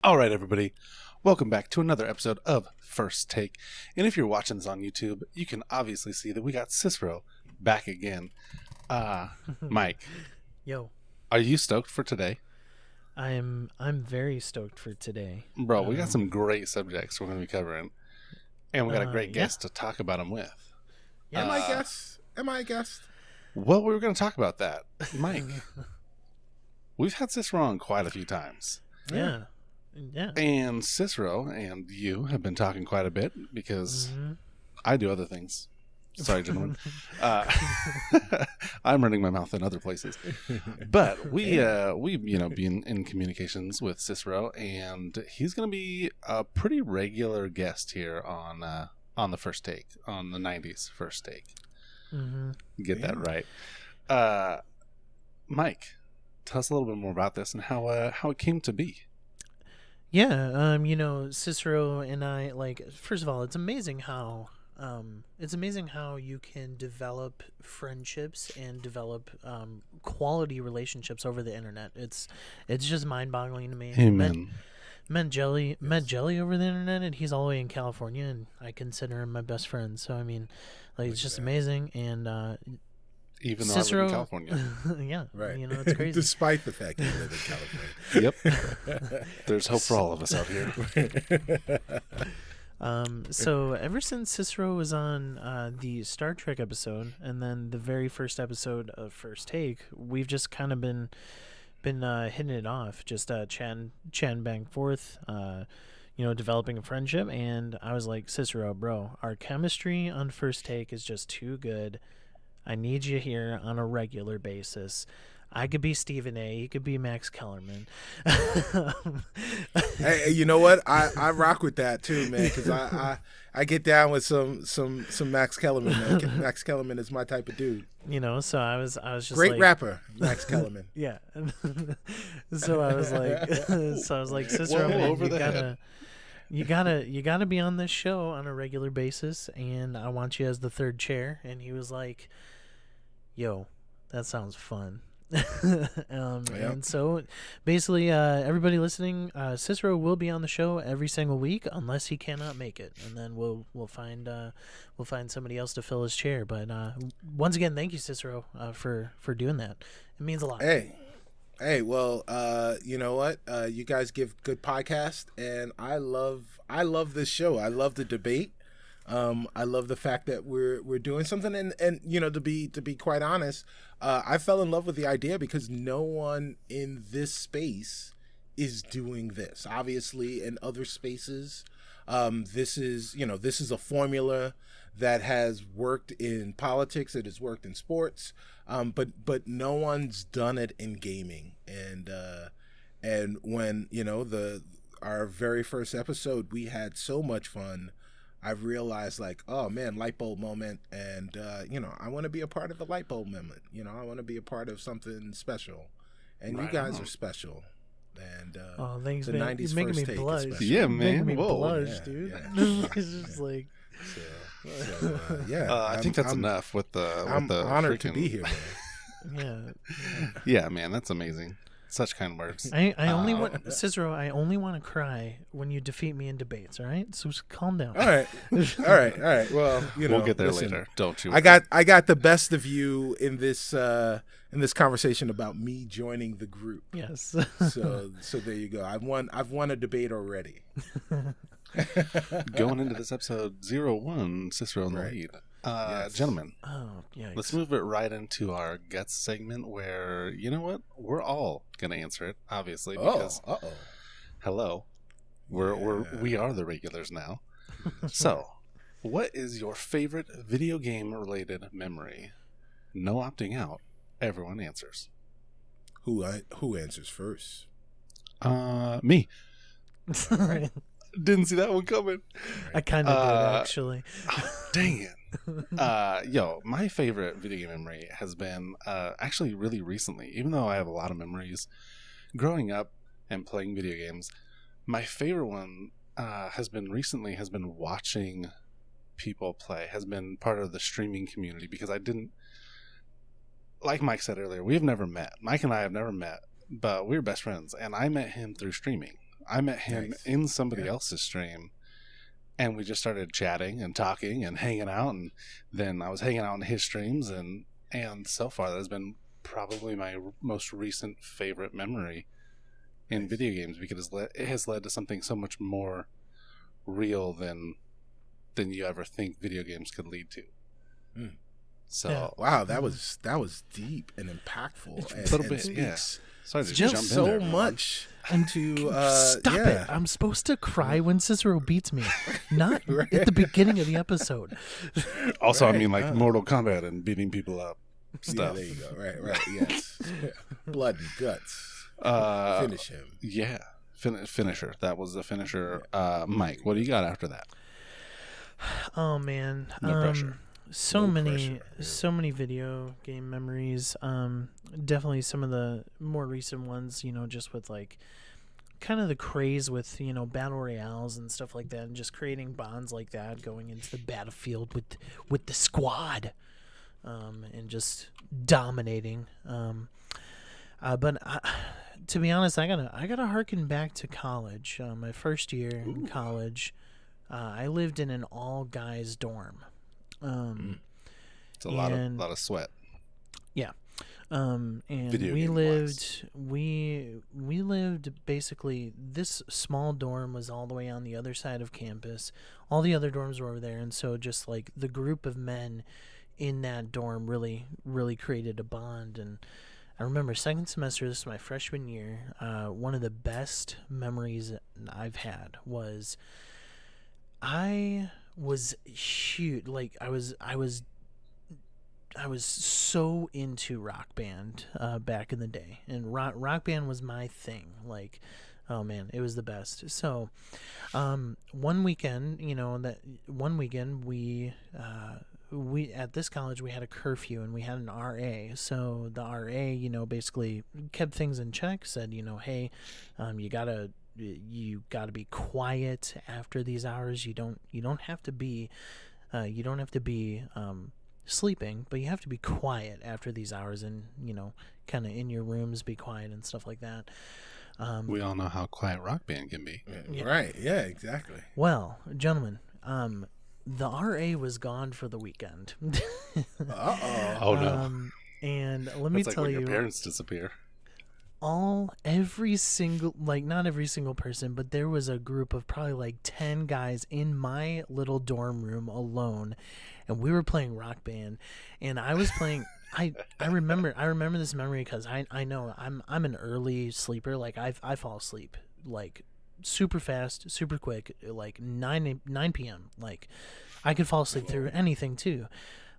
All right, everybody. Welcome back to another episode of First Take. And if you're watching this on YouTube, you can obviously see that we got Cicero back again. Mike. Yo. Are you stoked for today? I'm very stoked for today. Bro, we got some great subjects we're going to be covering. And we got a great guest to talk about them with. Yeah. Am I a guest? Well, we were going to talk about that. Mike, we've had Cicero on quite a few times. Yeah. And Cicero and you have been talking quite a bit because I do other things. Sorry, gentlemen. I'm running my mouth in other places. But we been in communications with Cicero, and he's going to be a pretty regular guest here on the First Take, on the 90s First Take. Get that right. Mike, tell us a little bit more about this and how it came to be. Yeah, Cicero and I, first of all, it's amazing how you can develop friendships and develop quality relationships over the internet. It's just mind-boggling to me. Amen. Met Jelly over the internet, and he's all the way in California, and I consider him my best friend. So I mean, it's just amazing. And even though Cicero, I live in California. Yeah, right. It's crazy. Despite the fact that you live in California. Yep. There's hope for all of us out here. So ever since Cicero was on the Star Trek episode, and then the very first episode of First Take, we've just kind of been hitting it off, just chatting back and forth, developing a friendship. And I was like, Cicero, bro, our chemistry on First Take is just too good. I need you here on a regular basis. I could be Stephen A. You could be Max Kellerman. Hey, you know what? I rock with that too, man. Because I get down with some Max Kellerman. Man. Max Kellerman is my type of dude. So I was just great rapper, Max Kellerman. Yeah. So I was like, Cicero, man, you gotta be on this show on a regular basis, and I want you as the third chair. And he was like, yo, that sounds fun. And so basically everybody listening, Cicero will be on the show every single week unless he cannot make it, and then we'll find somebody else to fill his chair. But once again, thank you, Cicero, for doing that. It means a lot. Hey, well, you know what? You guys give good podcast, and I love this show. I love the debate. I love the fact that we're doing something, and to be quite honest, I fell in love with the idea because no one in this space is doing this. Obviously, in other spaces, this is a formula that has worked in politics. It has worked in sports, but no one's done it in gaming. And when our very first episode, we had so much fun. I've realized, oh man, light bulb moment, and I want to be a part of the light bulb moment. I want to be a part of something special, and you guys are special. And thanks, the man. 90s You're making First me Take blush. especially. Yeah, man. Making me Whoa. blush, dude. Yeah. It's just like. I think that's enough with the. I'm honored freaking... to be here, man. Yeah, man, that's amazing. Such kind words. I only want Cicero. I only want to cry when you defeat me in debates. All right, so just calm down. All right. Well, we'll get there later. Don't you? I got the best of you in this conversation about me joining the group. Yes. So there you go. I've won a debate already. Going into this episode 01, Cicero in the lead. Yes. Gentlemen, let's move it right into our guts segment where, you know what? We're all going to answer it, obviously, because, hello, we are the regulars now. So, what is your favorite video game-related memory? No opting out. Everyone answers. Who answers first? Me. Right. Didn't see that one coming. I kind of did, actually. Oh, dang it. My favorite video game memory has been actually really recently. Even though I have a lot of memories growing up and playing video games, my favorite one has been watching people play, has been part of the streaming community, because I didn't, like Mike said earlier, we've never met. Mike and I have never met, but we were best friends, and I met him through streaming. I met him in somebody else's stream, and we just started chatting and talking and hanging out, and then I was hanging out in his streams, and so far that has been probably my most recent favorite memory in video games, because it has led to something so much more real than you ever think video games could lead to. So wow, that was deep and impactful. A little bit, yeah. Sorry to just jump so in there, much into stop it. I'm supposed to cry when Cicero beats me, not at the beginning of the episode. Also, I mean, like Mortal Kombat and beating people up stuff. Yeah, there you go. Right, yes. Blood and guts. Finish him. Yeah, finisher. That was the finisher. Mike, what do you got after that? Oh man, no pressure. So many video game memories. Definitely some of the more recent ones, just with like kind of the craze with, battle royales and stuff like that, and just creating bonds like that, going into the battlefield with the squad, and just dominating. But to be honest, I gotta harken back to college. My first year in college, I lived in an all guys dorm. It's a lot of sweat. Yeah. And we lived basically, this small dorm was all the way on the other side of campus. All the other dorms were over there, and so just like the group of men in that dorm really, really created a bond. And I remember second semester, this is my freshman year, one of the best memories I've had was I was so into Rock Band back in the day, and rock Band was my thing. Like, oh man, it was the best. So one weekend we at this college we had a curfew, and we had an RA. So the RA, basically kept things in check, said, hey, you gotta be quiet after these hours. You don't have to be sleeping, but you have to be quiet after these hours, and kind of in your rooms, be quiet and stuff like that. We all know how quiet Rock Band can be. Yeah. Right, yeah, exactly. Well, gentlemen, the RA was gone for the weekend. Oh no. And let me tell you, your parents disappear. Every single, like, not every single person, but there was a group of probably like 10 guys in my little dorm room alone, and we were playing Rock Band, and I was playing. I remember this memory because I know I'm an early sleeper. Like I fall asleep like super fast, super quick, like 9 p.m. Like I could fall asleep through anything too.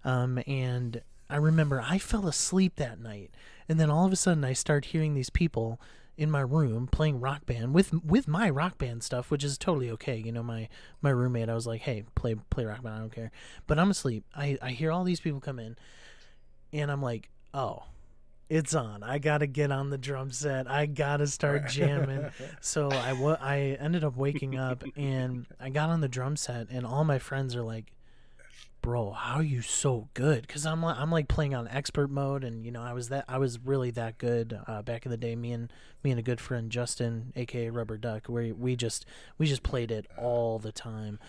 And I remember I fell asleep that night, and then all of a sudden I start hearing these people in my room playing Rock Band with my Rock Band stuff, which is totally okay. My roommate, I was like, hey, play Rock Band, I don't care. But I'm asleep. I hear all these people come in, and I'm like, oh, it's on. I gotta get on the drum set. I gotta start jamming. So I ended up waking up, and I got on the drum set, and all my friends are like, bro, how are you so good? Because I'm like playing on expert mode, and I was really that good back in the day. Me and a good friend Justin, aka Rubber Duck, where we just played it all the time.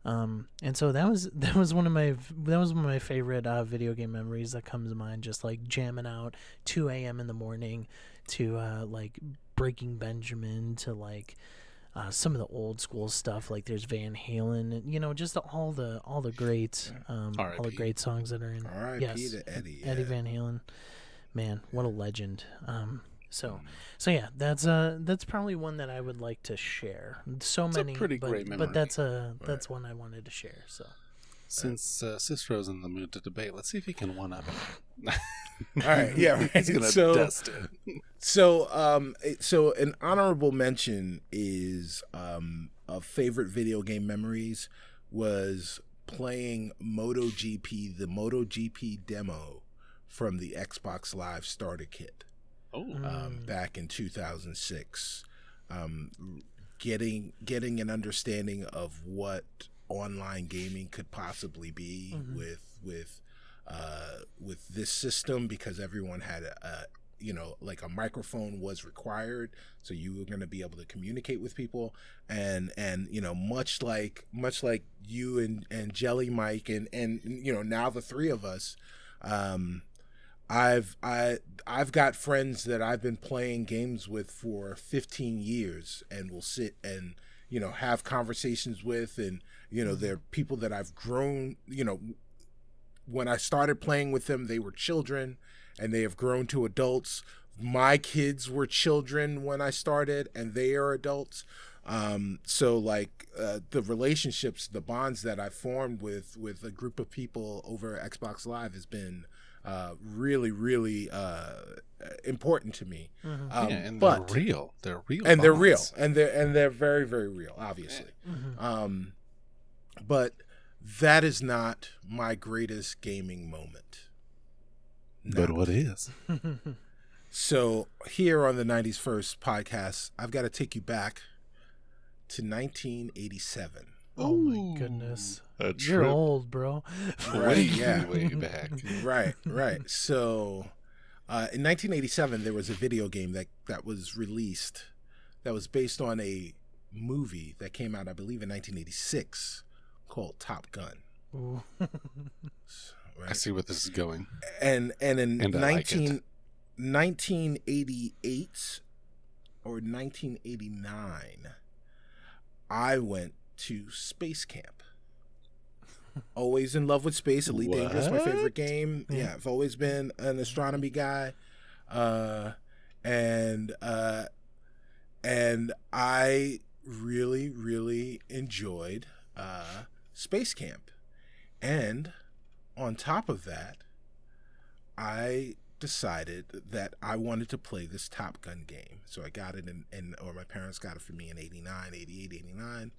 And so that was one of my favorite video game memories that comes to mind. Just like jamming out 2 a.m. in the morning to like Breaking Benjamin, to like some of the old school stuff, like there's Van Halen, and just all the great all the great songs that are in. R.I.P. to Eddie. Eddie Van Halen, man, what a legend. So yeah, that's probably one that I would like to share. So many, a pretty great memory. But that's one I wanted to share. So since Cicero's in the mood to debate, let's see if he can one up it. All right, yeah, right. He's gonna dust it. So an honorable mention is of favorite video game memories was playing MotoGP, the MotoGP demo from the Xbox Live Starter Kit. Back in 2006, getting an understanding of what online gaming could possibly be with this system, because everyone had like a microphone was required, so you were going to be able to communicate with people, and much like you and Jelly Mike and now the three of us, I've got friends that I've been playing games with for 15 years and will sit and have conversations with, and they're people that I've grown. When I started playing with them, they were children, and they have grown to adults. My kids were children when I started, and they are adults. So like the relationships, the bonds that I formed with a group of people over Xbox Live has been really, really important to me. And they're real. They're real. And bonds. they're real. And they're very, very real, obviously. But that is not my greatest gaming moment. But what is? So here on the 90s First podcast, I've got to take you back to 1987. Oh my goodness. You're old, bro. Way back. Right. So in 1987, there was a video game that was released that was based on a movie that came out, I believe, in 1986 called Top Gun. Right? I see where this is going. And in 1988 or 1989, I went to space camp. Always in love with space. Elite Dangerous, my favorite game. Yeah, I've always been an astronomy guy. And I really, really enjoyed space camp. And on top of that, I decided that I wanted to play this Top Gun game. So I got it or my parents got it for me in 89.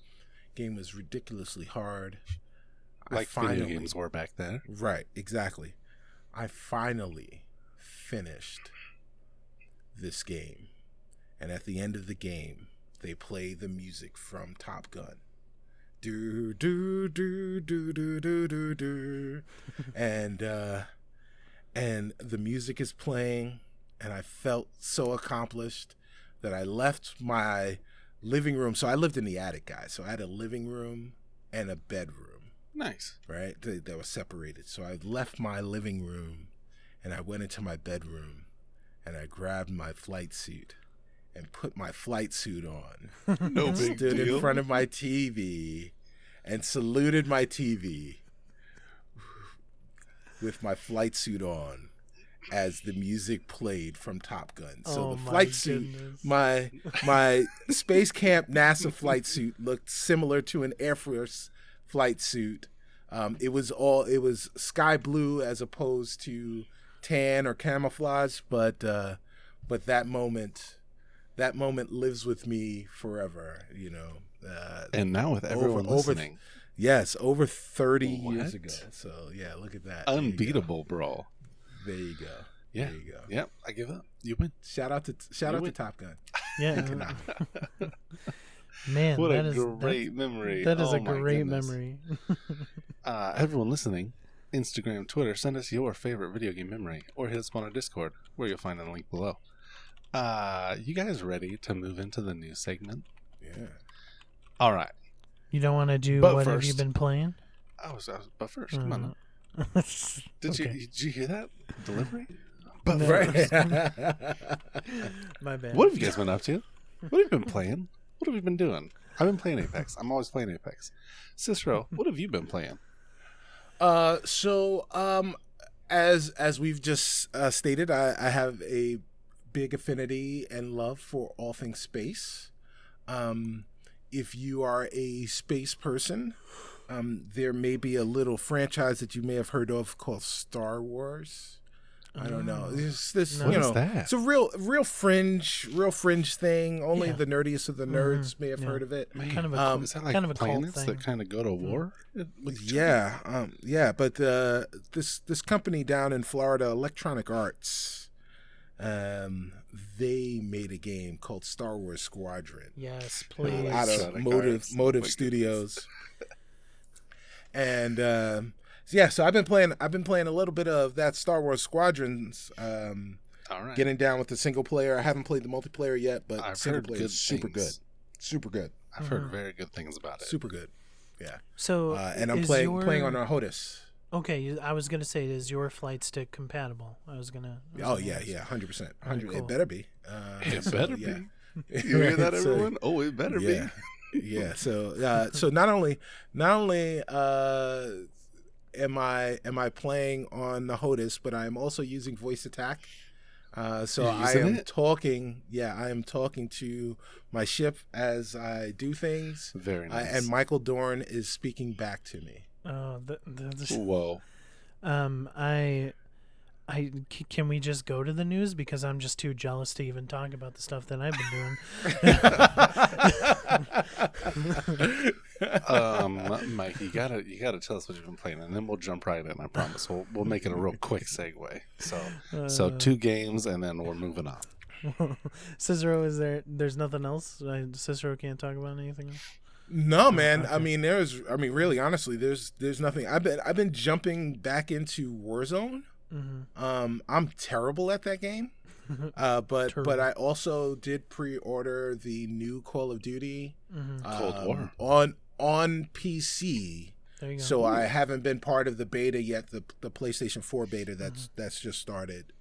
Game was ridiculously hard. Like video games were back then. Right, exactly. I finally finished this game. And at the end of the game, they play the music from Top Gun. Do do do do do do do do. And the music is playing, and I felt so accomplished that I left my living room. So I lived in the attic, guys. So I had a living room and a bedroom. Nice. Right? They were separated. So I left my living room and I went into my bedroom and I grabbed my flight suit and put my flight suit on. No big Stood deal. in front of my TV and saluted my TV with my flight suit on as the music played from Top Gun. So the flight suit, my Space Camp NASA flight suit looked similar to an Air Force flight suit. It was sky blue as opposed to tan or camouflage, but that moment lives with me forever, and now with everyone listening. Over 30 years ago. So yeah, look at that. Unbeatable, bro. There you go. Yeah. There you go. Yep, I give up. You win. Shout out to Top Gun. Yeah. Man, what a great memory. That is a great memory. Everyone listening, Instagram, Twitter, send us your favorite video game memory or hit us on our Discord, where you'll find the link below. You guys ready to move into the new segment? Yeah. All right. You don't want to do but what first, have you been playing? But first, come on. Did you hear that delivery? But first. My bad. What have you guys been up to? What have you been playing? What have you been doing? I've been playing Apex. I'm always playing Apex. Cicero, what have you been playing? As we've just stated, I have a big affinity and love for all things space. If you are a space person, there may be a little franchise that you may have heard of called Star Wars. I don't know. This what is that? It's a real fringe thing. Only the nerdiest of the nerds may have heard of it. Man, kind of is that like kind of planets that kind of go to war? Yeah. But this company down in Florida, Electronic Arts, they made a game called Star Wars Squadron. Yes, please. Out of Motive Studios. And so I've been playing a little bit of that Star Wars Squadrons All right. Getting down with the single player. I haven't played the multiplayer yet, but I've single heard player good is super things. good. Super good. I've heard very good things about it. Super good. Yeah. So, and I'm playing on a HOTAS. Okay, I was gonna say, is your flight stick compatible? I was gonna. Yeah, 100%. 100. Cool. It better be. It better be. You hear that, everyone? It better be. Yeah. So not only am I playing on the HOTAS, but I'm also using voice attack. So I am talking. Yeah, I am talking to my ship as I do things. Very nice. And Michael Dorn is speaking back to me. Whoa. Can we just go to the news, because I'm just too jealous to even talk about the stuff that I've been doing. Mike, you gotta tell us what you've been playing, and then we'll jump right in. I promise. We'll make it a real quick segue. So 2 games, and then we're moving on. Cicero, there's nothing else? Cicero can't talk about anything else? No, man. Okay. Really, honestly, there's nothing. I've been jumping back into Warzone. Mm-hmm. I'm terrible at that game. But I also did pre-order the new Call of Duty Cold War on PC. There you go. So I haven't been part of the beta yet, the PlayStation 4 beta that's just started.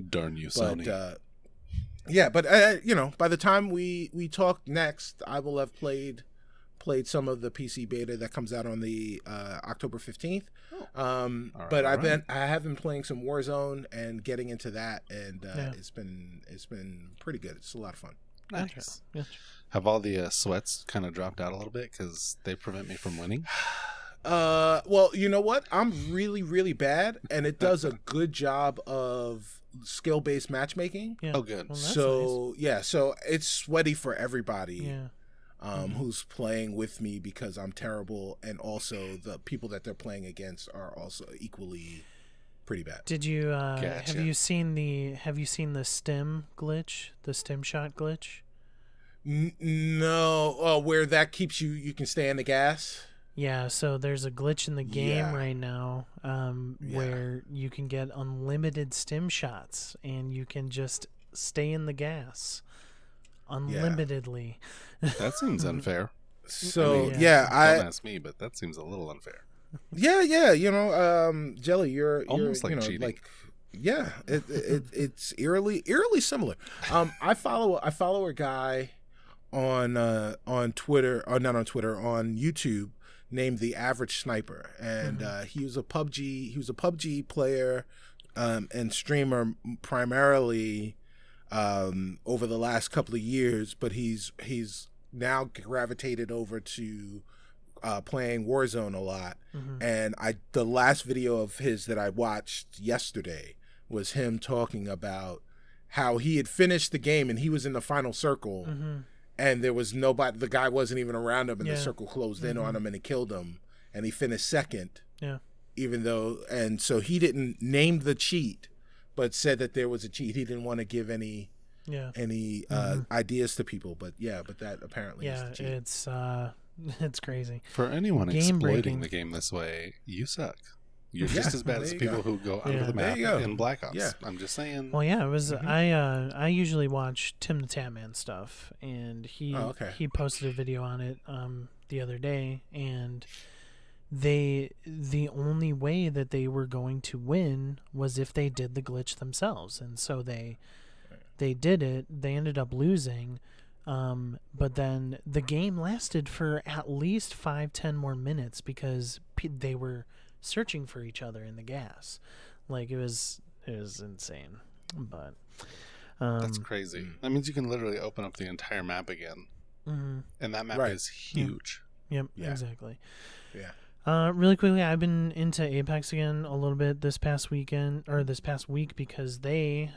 Darn you, Sony. But by the time we talk next, I will have played some of the PC beta that comes out on the October 15th. But I have been playing some Warzone and getting into that, and it's been pretty good. It's a lot of fun. Nice. Have all the sweats kind of dropped out a little bit because they prevent me from winning? Well, you know what? I'm really, really bad, and it does a good job of skill-based matchmaking. Yeah. Oh, good. Well, so nice. So it's sweaty for everybody. Yeah. Who's playing with me because I'm terrible, and also the people that they're playing against are also equally pretty bad. Did you Gotcha. have you seen the stim glitch, the stim shot glitch? No, where that keeps you can stay in the gas. Yeah, so there's a glitch in the game right now where you can get unlimited stim shots, and you can just stay in the gas unlimitedly. That seems unfair. So don't ask me, but that seems a little unfair. Yeah. Jelly, you're almost like cheating. Like, it's eerily similar. I follow a guy on Twitter, or not on Twitter, on YouTube, named The Average Sniper, and he was a PUBG player and streamer primarily over the last couple of years, but he's now gravitated over to playing Warzone a lot. And the last video of his that I watched yesterday was him talking about how he had finished the game and he was in the final circle, and there was nobody, the guy wasn't even around him, and the circle closed in on him and it killed him, and he finished second. Yeah. Even though, and so he didn't name the cheat, but said that there was a cheat. He didn't want to give any ideas to people, but that apparently is the cheat. It's crazy. For anyone exploiting the game this way, you suck. You're just as bad as people who go under the map in Black Ops. Yeah. I'm just saying. Well, yeah, it was. I usually watch Tim the Tatman stuff, and he posted a video on it the other day, and the only way that they were going to win was if they did the glitch themselves, and so they did it. They ended up losing, but then the game lasted for at least 5-10 more minutes because they were searching for each other in the gas. Like, it was insane. But that's crazy. That means you can literally open up the entire map again, and that map is huge. Yep, exactly. Yeah. Really quickly, I've been into Apex again a little bit this past week because they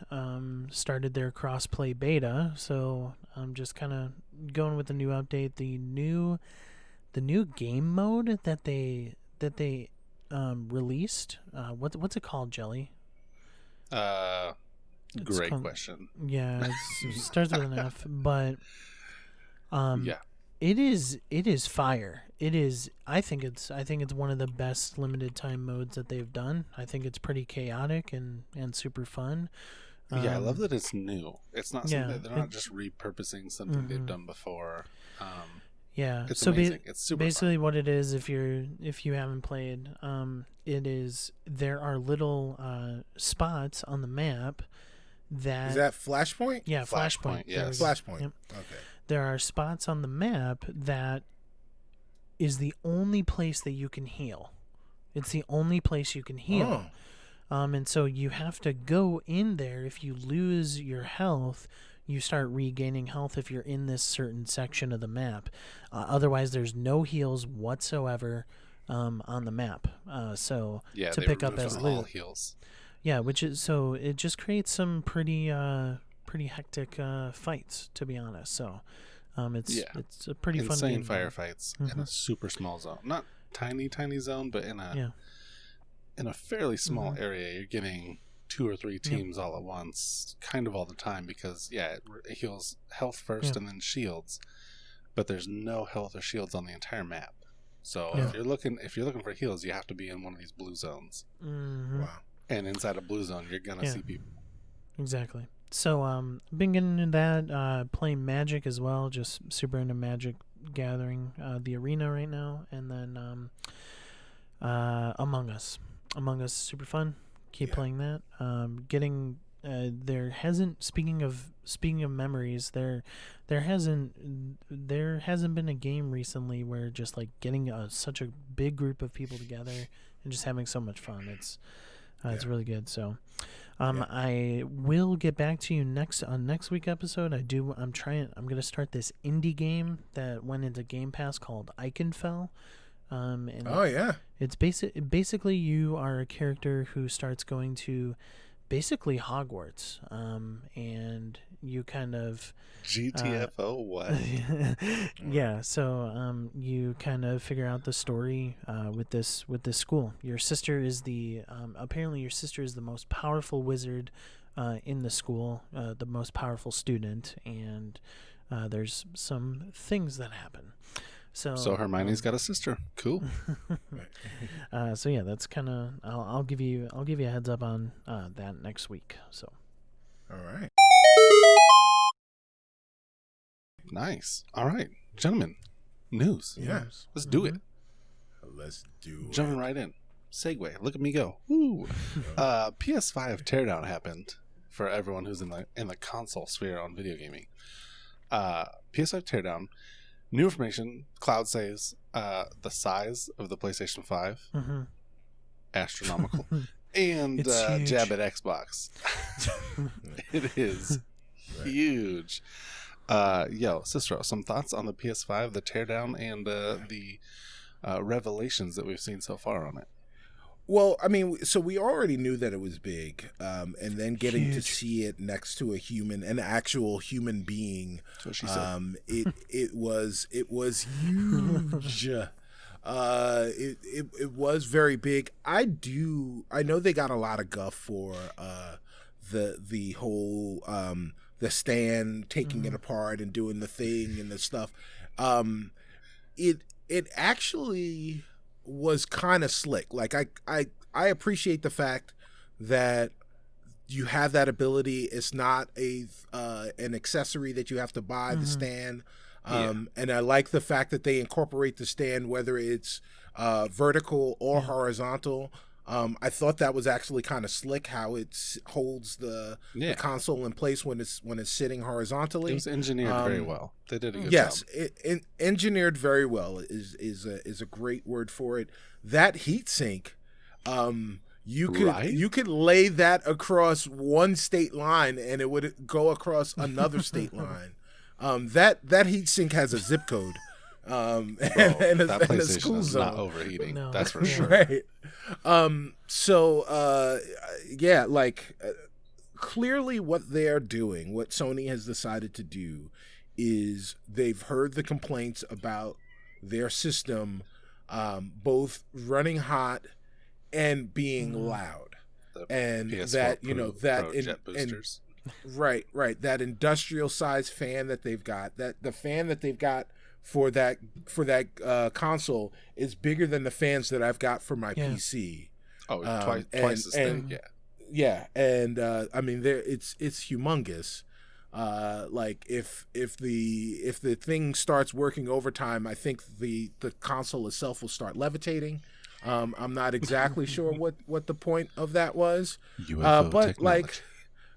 started their cross-play beta. So I'm just kind of going with the new update, the new game mode that they released. What's it called, Jelly? Great question. Yeah, it starts with an F, but it is fire. It is. I think it's one of the best limited time modes that they've done. I think it's pretty chaotic and super fun. I love that it's new. It's not something that they're not just repurposing something they've done before. It's so amazing. It's super basically fun. What it is, if you haven't played, there are little spots on the map that is that Flashpoint? Yeah, Flashpoint. Yes, Flashpoint. Yep. Okay. There are spots on the map that is the only place that you can heal. It's the only place you can heal. And so you have to go in there. If you lose your health, you start regaining health if you're in this certain section of the map. Otherwise, there's no heals whatsoever on the map. To pick up as loot. Heals. Yeah, so it just creates some pretty hectic fights, to be honest. So it's a pretty fun game. Insane firefights in a super small zone. Not tiny zone, but in a fairly small area. You're getting 2 or 3 teams all at once, kind of all the time, because it heals health first and then shields, but there's no health or shields on the entire map. So if you're looking for heals, you have to be in one of these blue zones. Wow. And inside a blue zone, you're gonna see people. Exactly. So been getting into that, playing Magic as well, just super into Magic Gathering, the arena right now, and then Among Us. Among Us is super fun. Keep playing that. There hasn't, speaking of memories, there hasn't been a game recently where just like getting such a big group of people together and just having so much fun. It's really good. So I will get back to you next week episode. I'm gonna start this indie game that went into Game Pass called Eichenfell. It's basically you are a character who starts going to basically Hogwarts, and you kind of GTFO what? So you kind of figure out the story with this school. Your sister is apparently your sister is the most powerful wizard in the school, the most powerful student, and there's some things that happen. So Hermione's got a sister. Cool. That's kind of. I'll give you a heads up on that next week. So. All right. Nice. All right, gentlemen. News. Yeah. Let's do it. Let's do it. Jumping right in. Segue. Look at me go. Woo. PS5 teardown happened for everyone who's in the console sphere on video gaming. PS5 teardown. New information, Cloud says the size of the PlayStation 5, astronomical, and jab at Xbox. It is huge. Cicero, some thoughts on the PS5, the teardown, and the revelations that we've seen so far on it? Well, I mean, so we already knew that it was big, and then getting to see it next to an actual human being, that's what she said. it was huge. It was very big. I know they got a lot of guff for the whole the stand, taking it apart and doing the thing and the stuff. It actually was kind of slick. Like I appreciate the fact that you have that ability. It's not an accessory that you have to buy, the stand. And I like the fact that they incorporate the stand, whether it's vertical or horizontal. I thought that was actually kind of slick how it holds the console in place when it's sitting horizontly. It was engineered very well. They did a good job. Yes, engineered very well is a great word for it. That heatsink, you could lay that across one state line and it would go across another state line. That heatsink has a zip code. And that a PlayStation school is zone. not overheating. No. That's for sure. Right. Clearly what they're doing, what Sony has decided to do, is they've heard the complaints about their system both running hot and being loud. And that, jet boosters. Right. That industrial size fan that they've got, that the fan that they've got for that console is bigger than the fans that I've got for my PC. Oh, twice as big. yeah, and I mean, it's humongous. Like if the thing starts working overtime, I think the console itself will start levitating. I'm not exactly sure what the point of that was. UFO but technology. like,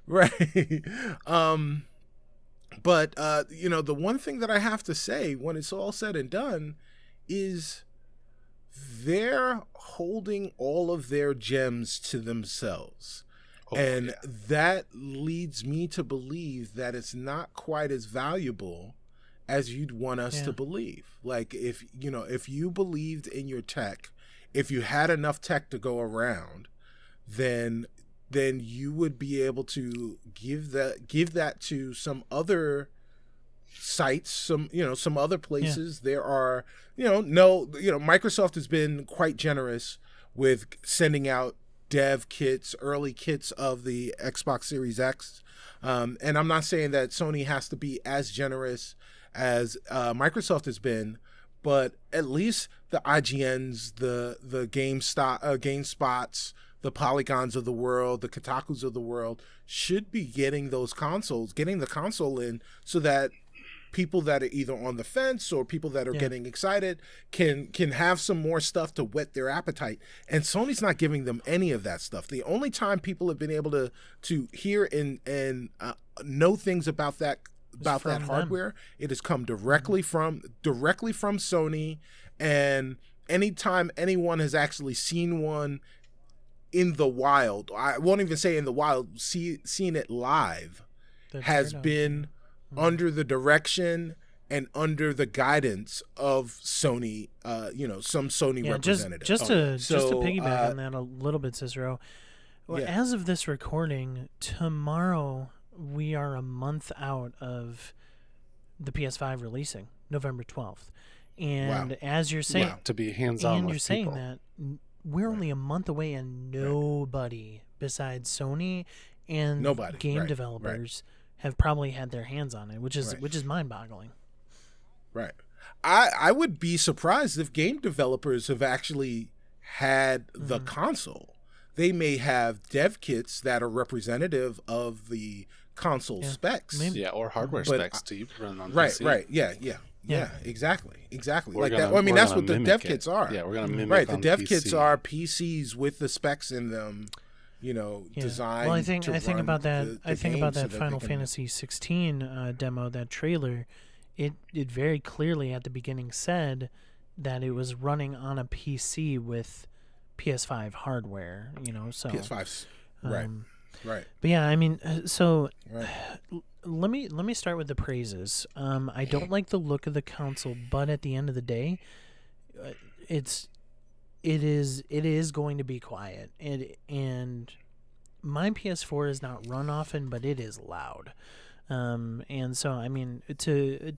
right. But the one thing that I have to say when it's all said and done is they're holding all of their gems to themselves. And that leads me to believe that it's not quite as valuable as you'd want us to believe. Like if you believed in your tech, if you had enough tech to go around, then you would be able to give that to some other sites, some other places. There are, Microsoft has been quite generous with sending out dev kits, early kits of the Xbox Series X. And I'm not saying that Sony has to be as generous as Microsoft has been, but at least the IGNs, the GameSpots, the Polygons of the world, the Kotakus of the world should be getting the console in, so that people that are either on the fence or people that are getting excited can have some more stuff to whet their appetite. And Sony's not giving them any of that stuff. The only time people have been able to hear and know things about that hardware, it has come directly from Sony. And anytime anyone has actually seen one in the wild, I won't even say in the wild, seen it live, has been under the direction and under the guidance of Sony, some Sony representative. Just to piggyback on that a little bit, Cicero. Well, as of this recording, tomorrow we are a month out of the PS5 releasing, November 12th. And as you're saying, to be hands-on, and you're saying that we're only a month away, and nobody besides Sony and game developers have probably had their hands on it, which is mind-boggling. Right. I would be surprised if game developers have actually had the console. They may have dev kits that are representative of the console specs. Maybe. Or hardware specs to run on PC. Right. Yeah, exactly. Like that. I mean, that's what the dev kits are. Yeah, we're going to mimic Right, the on dev PC. kits are PCs with the specs in them. Designed. Well, I think about that. I think about that Final Fantasy 16 demo, that trailer. It very clearly at the beginning said that it was running on a PC with PS5 hardware. So PS5's right. But yeah, I mean, so let me start with the praises. I don't like the look of the console, but at the end of the day, it is going to be quiet, and my PS4 is not run often, but it is loud. And so I mean, to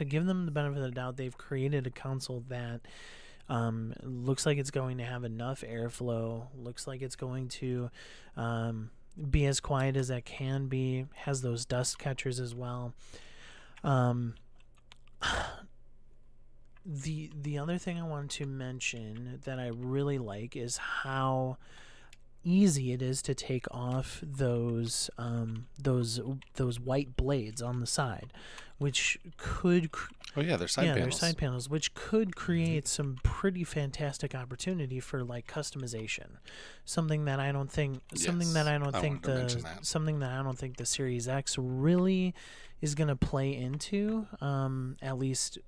give them the benefit of the doubt, they've created a console that looks like it's going to have enough airflow, looks like it's going to be as quiet as it can be, has those dust catchers as well. The other thing I wanted to mention that I really like is how easy it is to take off those white blades on the side, which could they're side panels. They're side panels, which could create some pretty fantastic opportunity for like customization. Something that I don't think the Series X really is going to play into, at least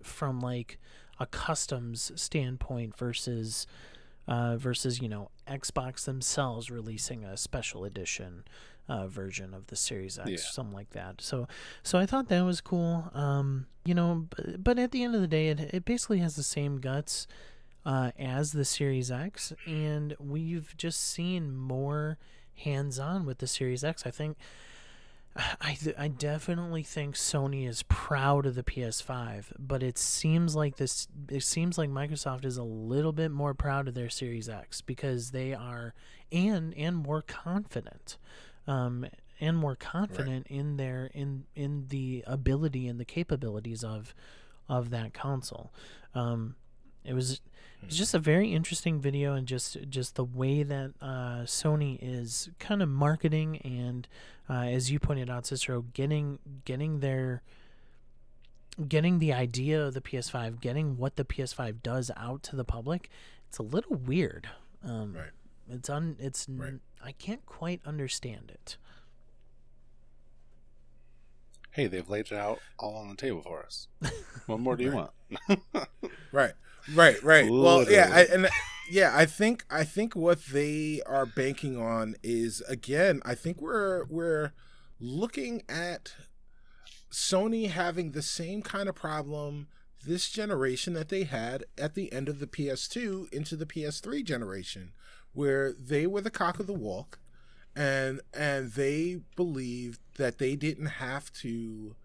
from like a customs standpoint versus Xbox themselves releasing a special edition version of the Series X, something like that. So I thought that was cool. But at the end of the day, it basically has the same guts as the Series X, and we've just seen more hands-on with the Series X. I definitely think Sony is proud of the PS5, but it seems like Microsoft is a little bit more proud of their Series X, because they are and more confident, in their in the ability and the capabilities of that console. it's just a very interesting video, and just the way that Sony is kind of marketing and, as you pointed out, Cicero, getting the idea of the PS5, getting what the PS5 does out to the public. It's a little weird. Right. Right. I can't quite understand it. Hey, they've laid it out all on the table for us. What more do you want? Right. Well, yeah, I think what they are banking on is, again, I think we're looking at Sony having the same kind of problem this generation that they had at the end of the PS2 into the PS3 generation, where they were the cock of the walk, and they believed that they didn't have to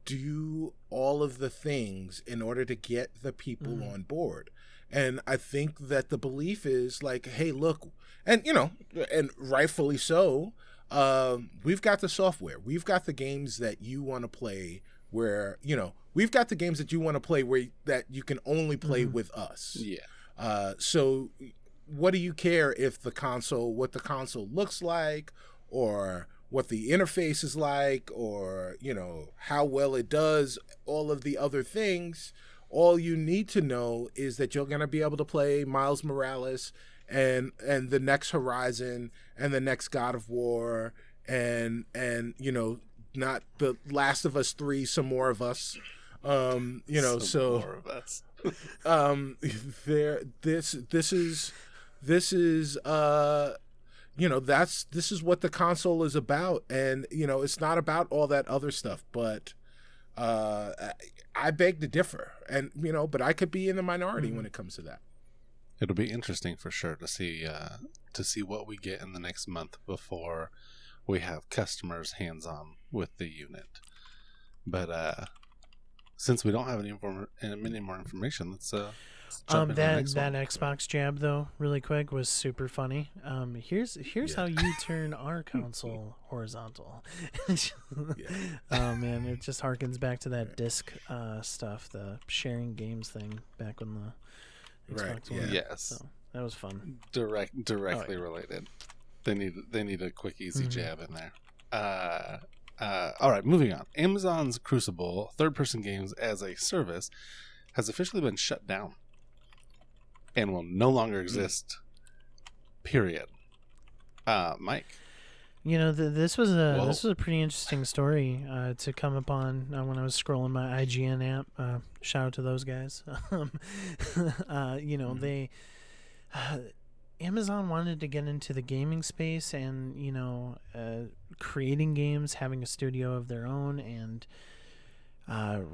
do all of the things in order to get the people on board. And I think that the belief is like, hey, look, and and rightfully so, we've got the software, we've got the games that you want to play, where we've got the games that you want to play where that you can only play with us. Yeah. So what do you care if what the console looks like, or what the interface is like, or how well it does all of the other things? All you need to know is that you're going to be able to play Miles Morales and the next Horizon and the next God of War and not the Last of Us 3, some more of us. Some more of us. This is what the console is about, and it's not about all that other stuff. But I beg to differ, and but I could be in the minority when it comes to that. It'll be interesting for sure to see what we get in the next month before we have customers hands-on with the unit. But since we don't have any more information, let's jump into the next one. That Xbox jab though, really quick, was super funny. Here's how you turn our console horizontal. Oh man, it just harkens back to that disc stuff, the sharing games thing back when the Xbox One. Yes, so that was fun. Directly related. They need a quick, easy jab in there. All right, moving on. Amazon's Crucible third-person games as a service has officially been shut down and will no longer exist. Period. Mike, this was a pretty interesting story to come upon when I was scrolling my IGN app. Shout out to those guys. They Amazon wanted to get into the gaming space and creating games, having a studio of their own, and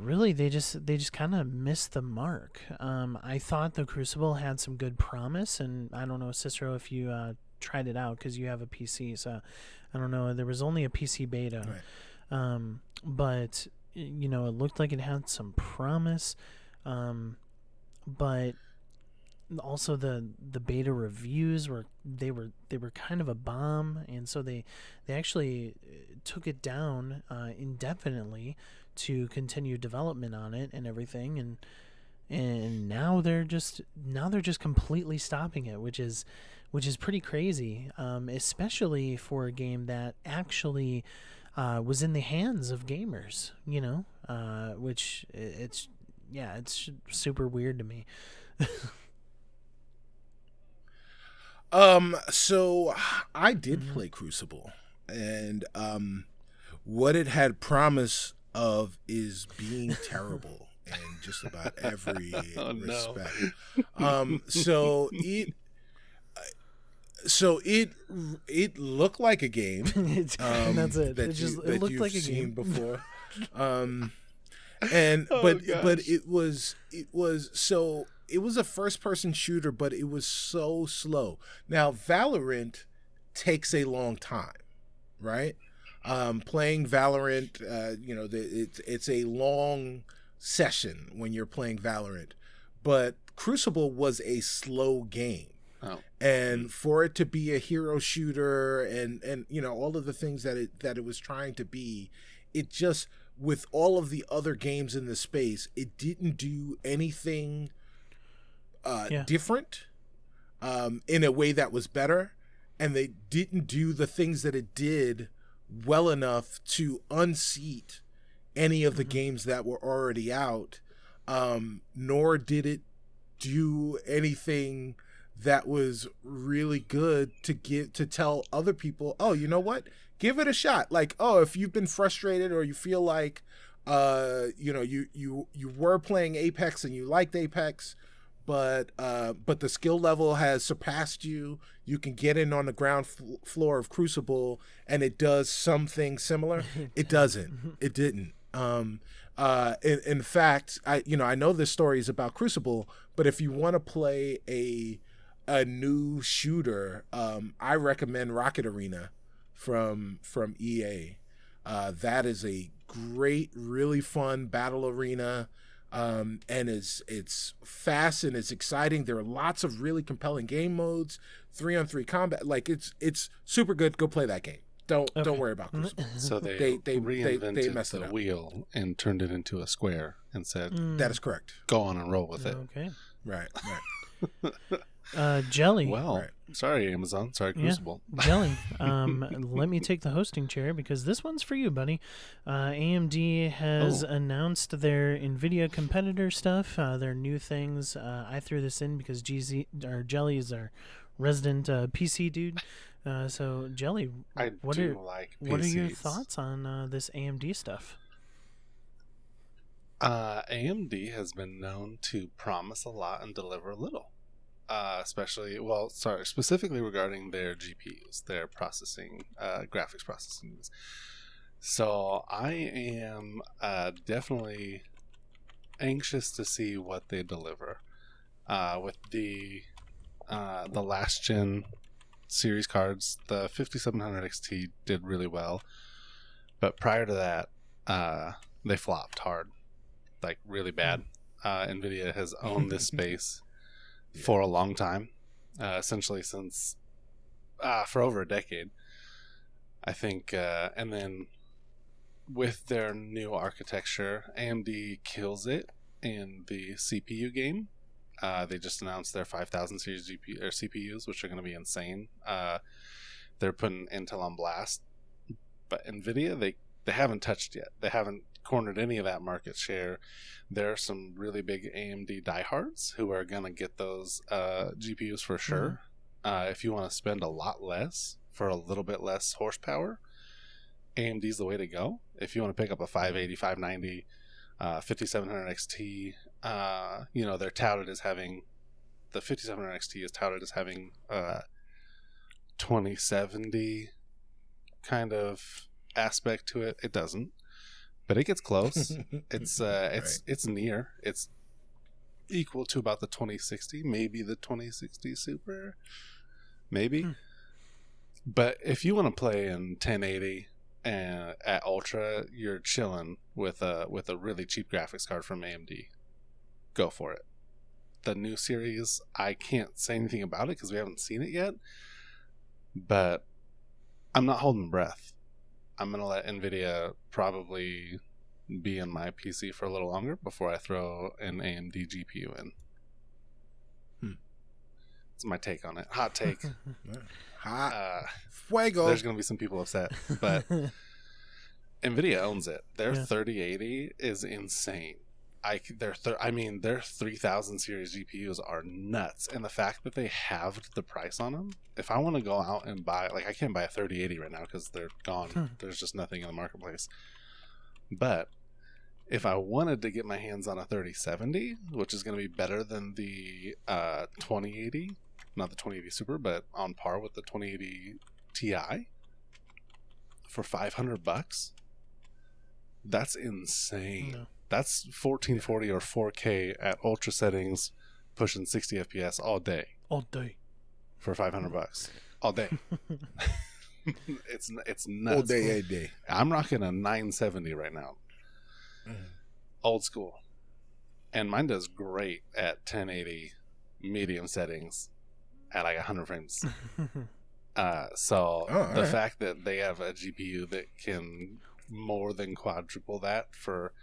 really they just kind of missed the mark. I thought the Crucible had some good promise, and I don't know, Cicero, if you tried it out because you have a PC, so I don't know. There was only a PC beta, right. But it looked like it had some promise, but also the beta reviews were kind of a bomb, and so they actually took it down indefinitely to continue development on it and everything, and now they're just completely stopping it, which is pretty crazy, especially for a game that actually was in the hands of gamers, which it's super weird to me. So I did play Crucible, and what it had promise of is being terrible in just about every respect. So it looked like a game. That's it. It looked like a game before. But it was a first-person shooter, but it was so slow. Now, Valorant takes a long time, right? Playing Valorant, it's a long session when you're playing Valorant. But Crucible was a slow game. Oh. And for it to be a hero shooter and all of the things that it was trying to be, it just, with all of the other games in the space, it didn't do anything different in a way that was better, and they didn't do the things that it did well enough to unseat any of the games that were already out, nor did it do anything that was really good to tell other people, oh, you know what, give it a shot. Like, oh, if you've been frustrated or you feel like you were playing Apex and you liked Apex, but the skill level has surpassed you, you can get in on the ground floor of Crucible and it does something similar. It doesn't. It didn't. In fact, I know this story is about Crucible, but if you want to play a new shooter, I recommend Rocket Arena from EA. That is a great, really fun battle arena, and it's fast and it's exciting. There are lots of really compelling game modes, 3-on-3 combat. Like it's super good. Go play that game. Don't worry about Crucible. So they reinvented the wheel and turned it into a square and said, that is correct. Go on and roll with it. Okay. Right. Jelly. Well, sorry, Amazon. Sorry, Crucible. Yeah. Jelly. Let me take the hosting chair because this one's for you, buddy. AMD has announced their NVIDIA competitor stuff, their new things. I threw this in because Jelly is our resident PC dude. So, Jelly, what are your thoughts on this AMD stuff? AMD has been known to promise a lot and deliver little. Specifically regarding their GPUs, their processing, graphics processing units. So I am definitely anxious to see what they deliver. With the last gen series cards, the 5700 XT did really well, but prior to that, they flopped hard, like really bad. NVIDIA has owned this space for a long time, essentially since for over a decade, I think. And then with their new architecture, AMD kills it in the CPU game. They just announced their 5000 series CPUs, which are going to be insane. They're putting Intel on blast, but NVIDIA they haven't touched yet. They haven't cornered any of that market share. There are some really big AMD diehards who are going to get those GPUs for sure. If you want to spend a lot less for a little bit less horsepower, AMD's the way to go. If you want to pick up a 580, 590, 5700 XT, they're touted as having, the 5700 XT is touted as having 2070 kind of aspect to it. It doesn't. But it gets close. It's near. It's equal to about the 2060, maybe the 2060 Super, maybe. But if you want to play in 1080 and at Ultra, you're chilling with a really cheap graphics card from AMD. Go for it. The new series, I can't say anything about it because we haven't seen it yet. But I'm not holding my breath. I'm going to let NVIDIA probably be in my PC for a little longer before I throw an AMD GPU in. That's my take on it. Hot take. Hot. Fuego. There's going to be some people upset, but NVIDIA owns it. Their 3080 is insane. Their 3000 series GPUs are nuts, and the fact that they halved the price on them. If I want to go out and buy, I can't buy a 3080 right now because they're gone. There's just nothing in the marketplace. But if I wanted to get my hands on a 3070, which is going to be better than the 2080, not the 2080 Super, but on par with the 2080 Ti, for $500, that's insane. No. That's 1440 or 4K at ultra settings, pushing 60 FPS all day. All day. For $500. All day. It's nuts. All day, a day. I'm rocking a 970 right now. Old school. And mine does great at 1080 medium settings at 100 frames. The fact that they have a GPU that can more than quadruple that for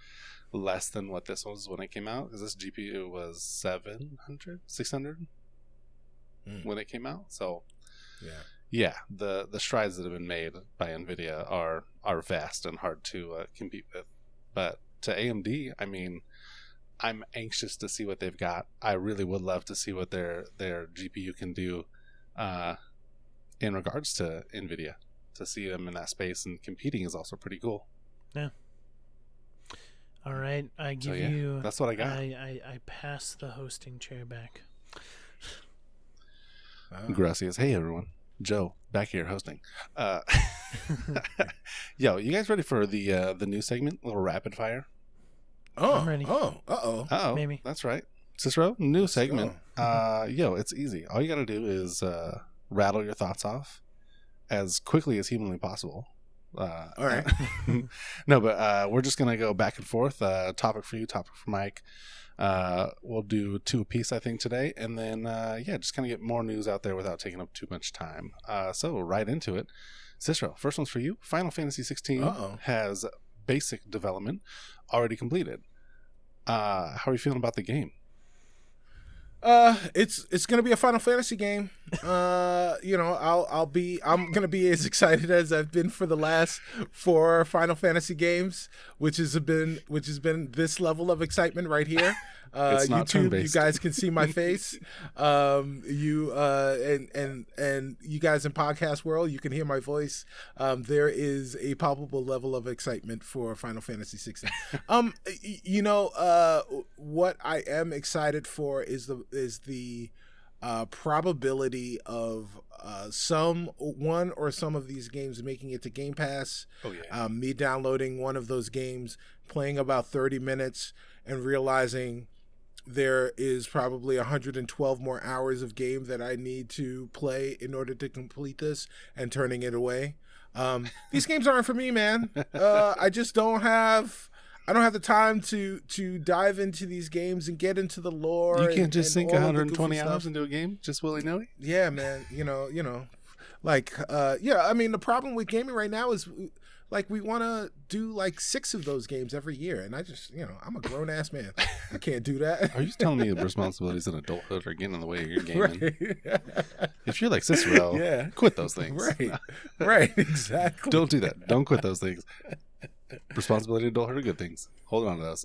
less than what this was when it came out, because this GPU was 600 when it came out. So yeah, the strides that have been made by NVIDIA are vast and hard to compete with. But to AMD, I mean, I'm anxious to see what they've got. I really would love to see what their GPU can do in regards to NVIDIA. To see them in that space and competing is also pretty cool. Yeah. All right, I give you. That's what I got. I pass the hosting chair back. Gracias. Hey everyone, Joe back here hosting. Yo, you guys ready for the new segment, little rapid fire? Oh, I'm ready. Oh, maybe. That's right, Cicero. New segment. Yo, it's easy. All you got to do is rattle your thoughts off as quickly as humanly possible. All right. No, but we're just gonna go back and forth. Topic for you, topic for Mike. We'll do 2 apiece, I think, today, and then just kind of get more news out there without taking up too much time. So right into it. Cicero, first one's for you. Final Fantasy 16 has basic development already completed. How are you feeling about the game? It's gonna be a Final Fantasy game. I'm gonna be as excited as I've been for the last 4 Final Fantasy games, which has been this level of excitement right here. YouTube, you guys can see my face. And you guys in podcast world, you can hear my voice. There is a palpable level of excitement for Final Fantasy 16. What I am excited for is the probability of some of these games making it to Game Pass. Me downloading one of those games, playing about 30 minutes, and realizing there is probably 112 more hours of game that I need to play in order to complete this, and turning it away. These games aren't for me, man. I don't have the time to dive into these games and get into the lore. You can't just sink 120 hours into a game just willy-nilly? Yeah, man. I mean, the problem with gaming right now is, like, we want to do like 6 of those games every year, and I just, I'm a grown ass man. I can't do that. Are you telling me the responsibilities in adulthood are getting in the way of your gaming? Right. If you're like Cicero, quit those things. Right, exactly. Don't do that. Don't quit those things. Responsibility and adulthood are good things. Hold on to those.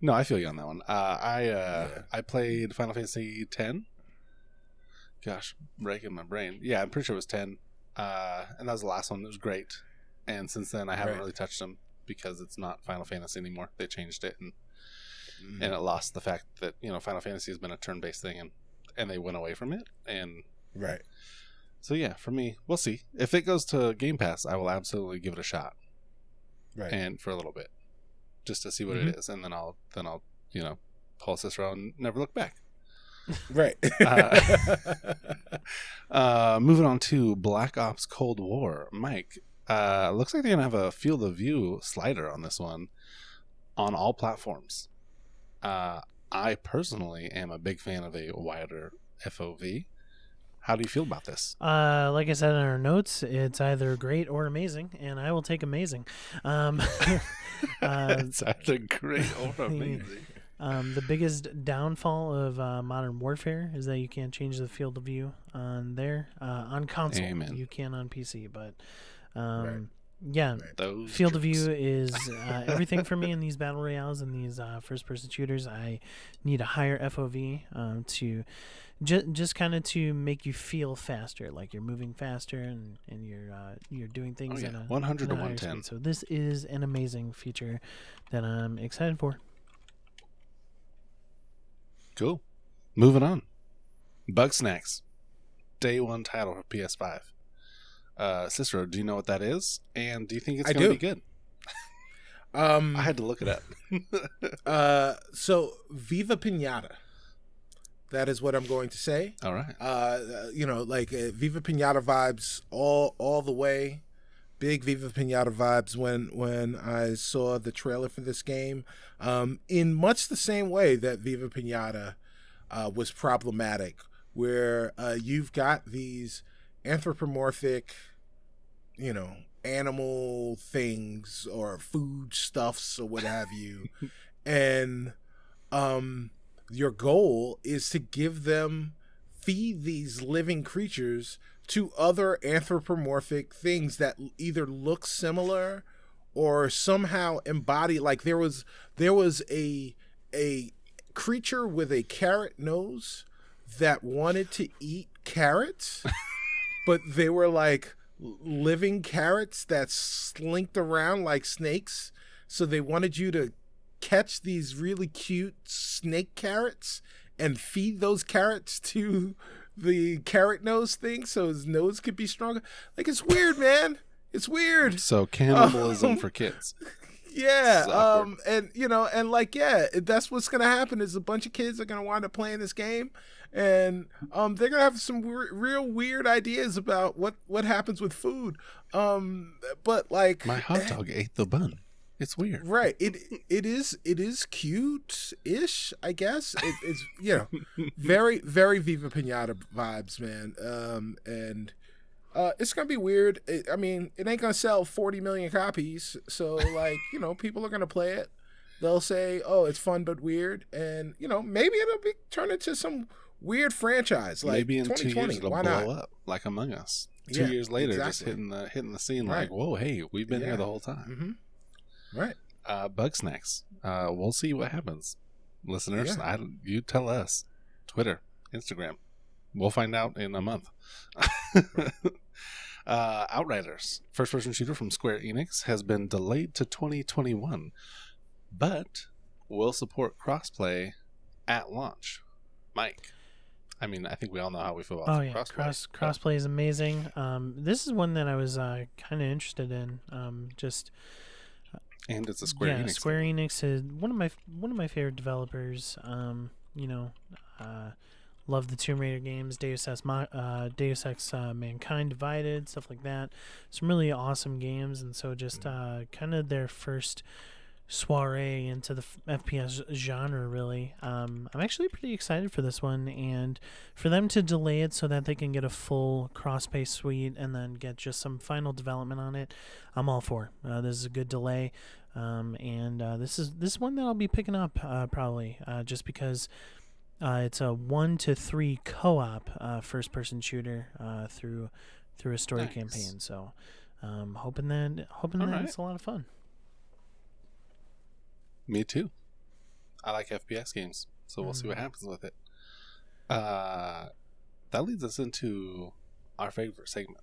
No, I feel you on that one. I played Final Fantasy 10. Gosh, breaking my brain. Yeah, I'm pretty sure it was 10. And that was the last one. It was great. And since then, I haven't really touched them because it's not Final Fantasy anymore. They changed it, and it lost the fact that Final Fantasy has been a turn-based thing, and they went away from it. And so yeah, for me, we'll see. If it goes to Game Pass, I will absolutely give it a shot. Right. And for a little bit, just to see what it is, and then I'll pull Cicero and never look back. Right. Moving on to Black Ops Cold War. Mike, looks like they're gonna have a field of view slider on this one on all platforms. I personally am a big fan of a wider FOV. How do you feel about this? Like I said in our notes, it's either great or amazing, and I will take amazing. It's either great or amazing. The biggest downfall of Modern Warfare is that you can't change the field of view on there. On console, you can on PC, but field of view is everything for me in these battle royales and these first-person shooters. I need a higher FOV to just kind of to make you feel faster, like you're moving faster and you're doing things at a 100 to 110. Speed. So this is an amazing feature that I'm excited for. Cool. Moving on. BugSnax. Day 1 title for PS5. Cicero, do you know what that is? And do you think it's going to be good? I had to look it up. So, Viva Pinata. That is what I'm going to say. All right. Viva Pinata vibes all the way. Big Viva Pinata vibes when I saw the trailer for this game. In much the same way that Viva Pinata was problematic, where you've got these anthropomorphic, animal things or food stuffs or what have you. And your goal is to feed these living creatures to other anthropomorphic things that either look similar or somehow embody. Like there was a creature with a carrot nose that wanted to eat carrots, but they were like living carrots that slinked around like snakes. So they wanted you to catch these really cute snake carrots and feed those carrots to the carrot nose thing so his nose could be stronger. Like, it's weird, man. It's weird. So cannibalism for kids. Yeah. And that's what's going to happen is a bunch of kids are going to wind up playing this game, and they're going to have some real weird ideas about what happens with food. But like, my hot dog ate the bun. It's weird. Right. It is cute-ish, I guess. It's very, very Viva Pinata vibes, man. And it's gonna be weird. It ain't gonna sell 40 million copies, so like, people are gonna play it. They'll say, "Oh, it's fun but weird," and maybe it'll be turned into some weird franchise. Like maybe in 2020, 2 years it'll why blow not? up like Among Us. 2 years later, exactly. just hitting the scene Right. like, whoa, hey, we've been here the whole time. Mm-hmm. Right. BugSnax. We'll see what happens. Listeners, you tell us. Twitter, Instagram. We'll find out in a month. Outriders, first-person shooter from Square Enix, has been delayed to 2021, but will support crossplay at launch. Mike, I think we all know how we feel about crossplay. Crossplay is amazing. This is one that I was kind of interested in. And it's a Square Enix. Square Enix is one of my favorite developers. Love the Tomb Raider games, Deus Ex Mankind Divided, stuff like that. Some really awesome games, and so just kind of their first soiree into the FPS genre, really. I'm actually pretty excited for this one, and for them to delay it so that they can get a full cross-play suite and then get just some final development on it, I'm all for. This is a good delay, and this is one that I'll be picking up probably, just because it's a 1 to 3 co-op first-person shooter through a story campaign. So hoping that it's a lot of fun. Me too. I like FPS games, so we'll see what happens with it. That leads us into our favorite segment.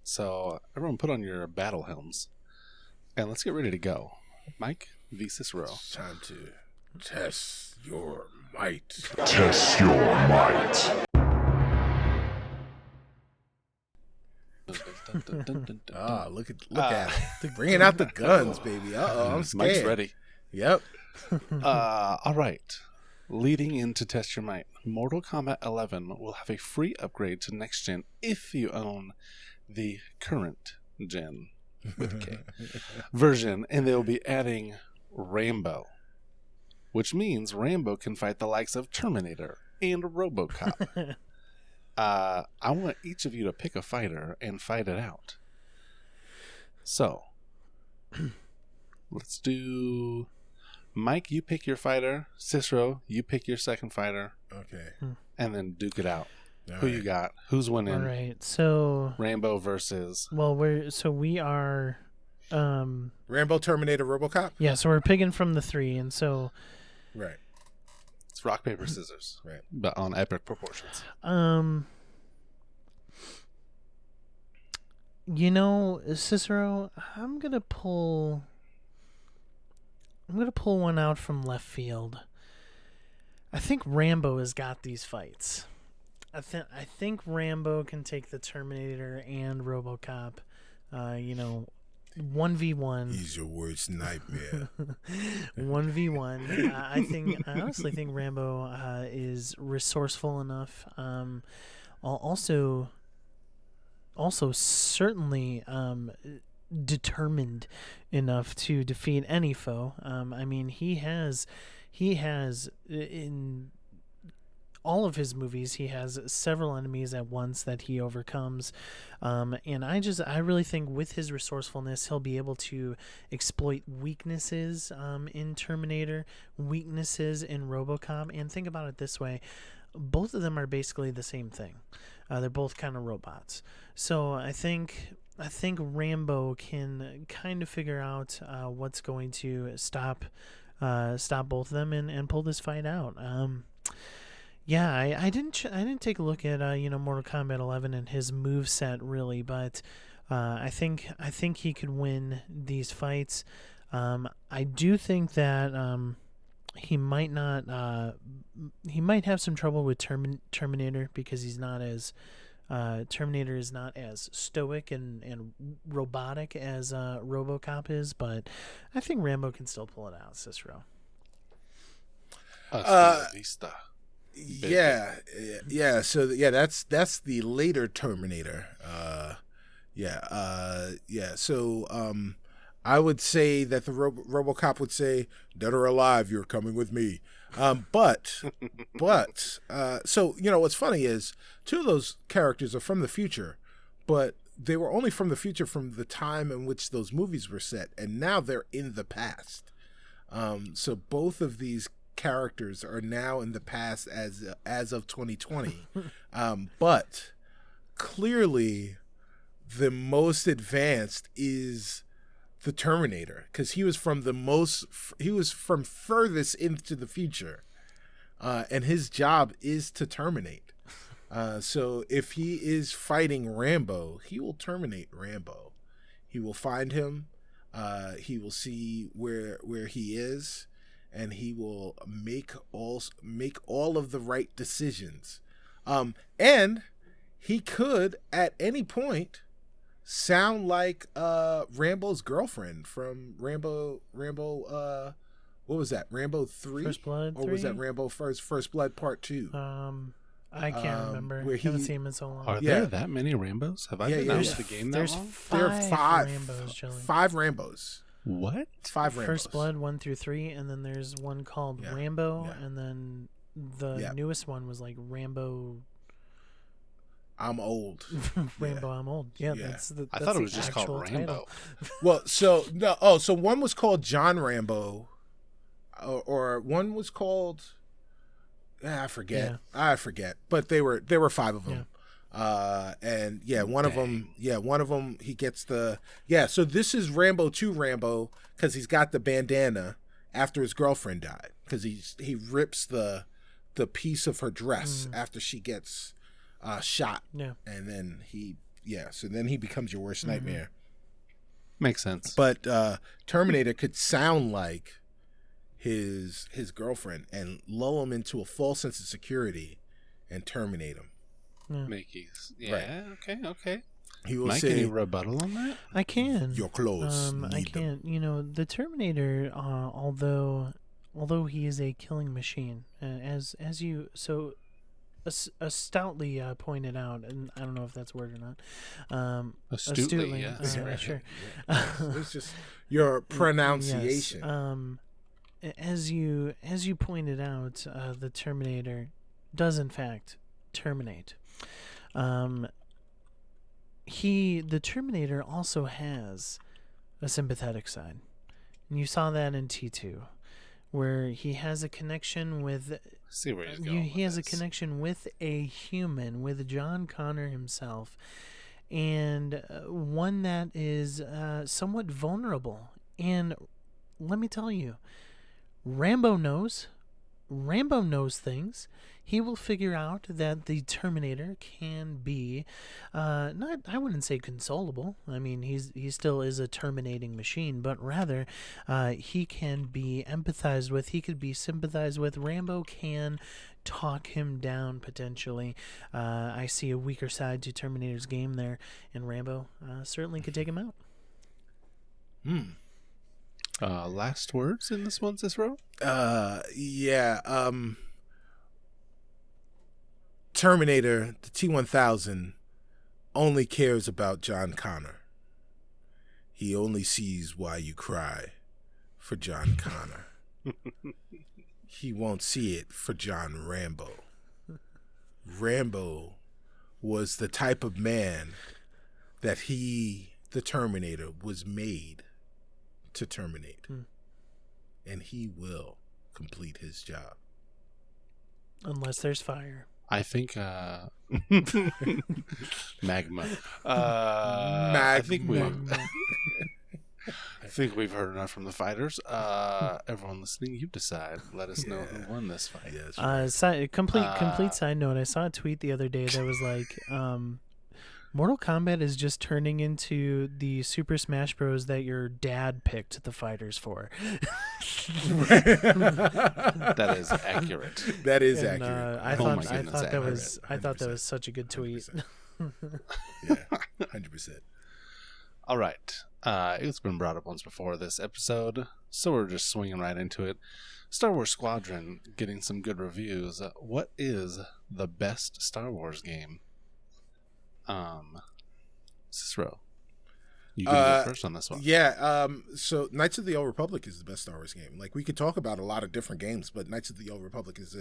So everyone put on your battle helms, and let's get ready to go. Mike v. Cicero. It's time to test your might. Test your might. Look at it. Bringing out the guns, baby. I'm scared. Mike's ready. Yep. All right. Leading into Test Your Might, Mortal Kombat 11 will have a free upgrade to next gen if you own the current gen with a K version, and they'll be adding Rambo, which means Rambo can fight the likes of Terminator and RoboCop. I want each of you to pick a fighter and fight it out. So, let's do... Mike, you pick your fighter. Cicero, you pick your second fighter. Okay. And then duke it out. Who you got? Who's winning? All right. So Rambo versus... Well, we are... Rambo, Terminator, RoboCop? Yeah, so we're picking from the 3, and so... Right. It's rock, paper, scissors. Right. But on epic proportions. Cicero, I'm gonna pull one out from left field. I think Rambo has got these fights. I think Rambo can take the Terminator and RoboCop. 1v1. He's your worst nightmare. 1v1. I honestly think Rambo is resourceful enough. Also certainly determined enough to defeat any foe. He has in all of his movies, he has several enemies at once that he overcomes. And I really think with his resourcefulness, he'll be able to exploit weaknesses in Terminator, weaknesses in RoboCop. And think about it this way. Both of them are basically the same thing. They're both kind of robots. So I think Rambo can kind of figure out what's going to stop both of them and pull this fight out. Yeah, I didn't take a look at Mortal Kombat 11 and his move set really, but I think he could win these fights. I do think that he might have some trouble with Terminator because he's not as Terminator is not as stoic and robotic as RoboCop is, but I think Rambo can still pull it out, Cicero. Vista. Yeah. So that's the later Terminator. So I would say that the RoboCop would say, "Dead or alive, you're coming with me." But so what's funny is two of those characters are from the future, but they were only from the future from the time in which those movies were set, and now they're in the past. So both of these characters are now in the past as of 2020, but clearly the most advanced is the Terminator, because he was from furthest into the future, and his job is to terminate. So if he is fighting Rambo, he will terminate Rambo. He will find him. He will see where he is, and he will make all of the right decisions. And he could at any point sound like Rambo's girlfriend from Rambo. What was that? Rambo 3? First Blood 3? Or was that Rambo First Blood Part 2? I can't remember. I haven't seen him in so long. Are there that many Rambos? Have I been out of the game that long? There are five Rambos, Jelly. 5 Rambos. What? 5 Rambos. First Blood 1 through 3, and then there's one called Rambo, and then the newest one was like Rambo. I'm old. Rambo, I'm old. Yeah, that's I thought it was just called Rambo. Well, so no. So one was called John Rambo, or one was called. I forget. But there were 5 of them. And one of them he gets the So this is Rambo 2 Rambo, because he's got the bandana after his girlfriend died, because he rips the piece of her dress after she gets shot. Yeah. And then he becomes your worst nightmare. Makes sense. But Terminator could sound like his girlfriend and lull him into a false sense of security and terminate him. Okay. He will Mike, say, any rebuttal on that? I can. Your clothes. I can. The Terminator, although he is a killing machine, as you so stoutly pointed out, and I don't know if that's a word or not. Astutely, yes. Sure. It's just your pronunciation. Yes. As you pointed out, the Terminator does in fact terminate. The Terminator also has a sympathetic side, and you saw that in T2, where he has a connection with. See where he's going. He has a connection with a human, with John Connor himself, and one that is somewhat vulnerable. And let me tell you, Rambo knows things. He will figure out that the Terminator can be not, I wouldn't say consolable. I mean, he still is a terminating machine, but rather he can be empathized with. He could be sympathized with. Rambo can talk him down potentially. I see a weaker side to Terminator's game there, and Rambo certainly could take him out. Last words in this one, Cicero? Terminator, the T-1000, only cares about John Connor. He only sees why you cry for John Connor. He won't see it for John Rambo. Rambo was the type of man that the Terminator, was made to terminate. And he will complete his job. Unless there's fire. I think magma. I think we've heard enough from the fighters. Everyone listening, you decide. Let us know who won this fight. Complete side note. I saw a tweet the other day that was like, Mortal Kombat is just turning into the Super Smash Bros. That your dad picked the fighters for. That is accurate. That is accurate. I thought that was such a good tweet. 100%. All right. It's been brought up once before this episode, so we're just swinging right into it. Star Wars Squadron getting some good reviews. What is the best Star Wars game? Cicero, you can go first on this one. Yeah. So Knights of the Old Republic is the best Star Wars game. Like, we could talk about a lot of different games, but Knights of the Old Republic is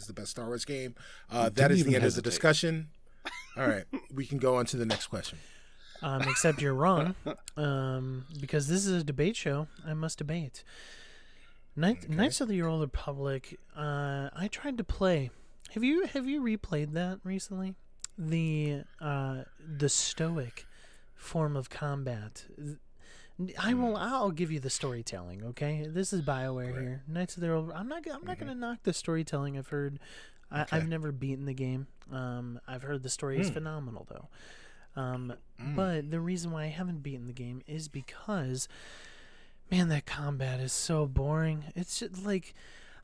the best Star Wars game. That is the end of the discussion. All right, we can go on to the next question. Except you're wrong, because this is a debate show. I must debate. Knights of the Old Republic. I tried to play. Have you replayed that recently? The stoic form of combat. I'll give you the storytelling. Okay, this is BioWare here. Knights of the Old. I'm not gonna knock the storytelling. I've heard. I've never beaten the game. I've heard the story is phenomenal though. But the reason why I haven't beaten the game is because, man, that combat is so boring. It's just like,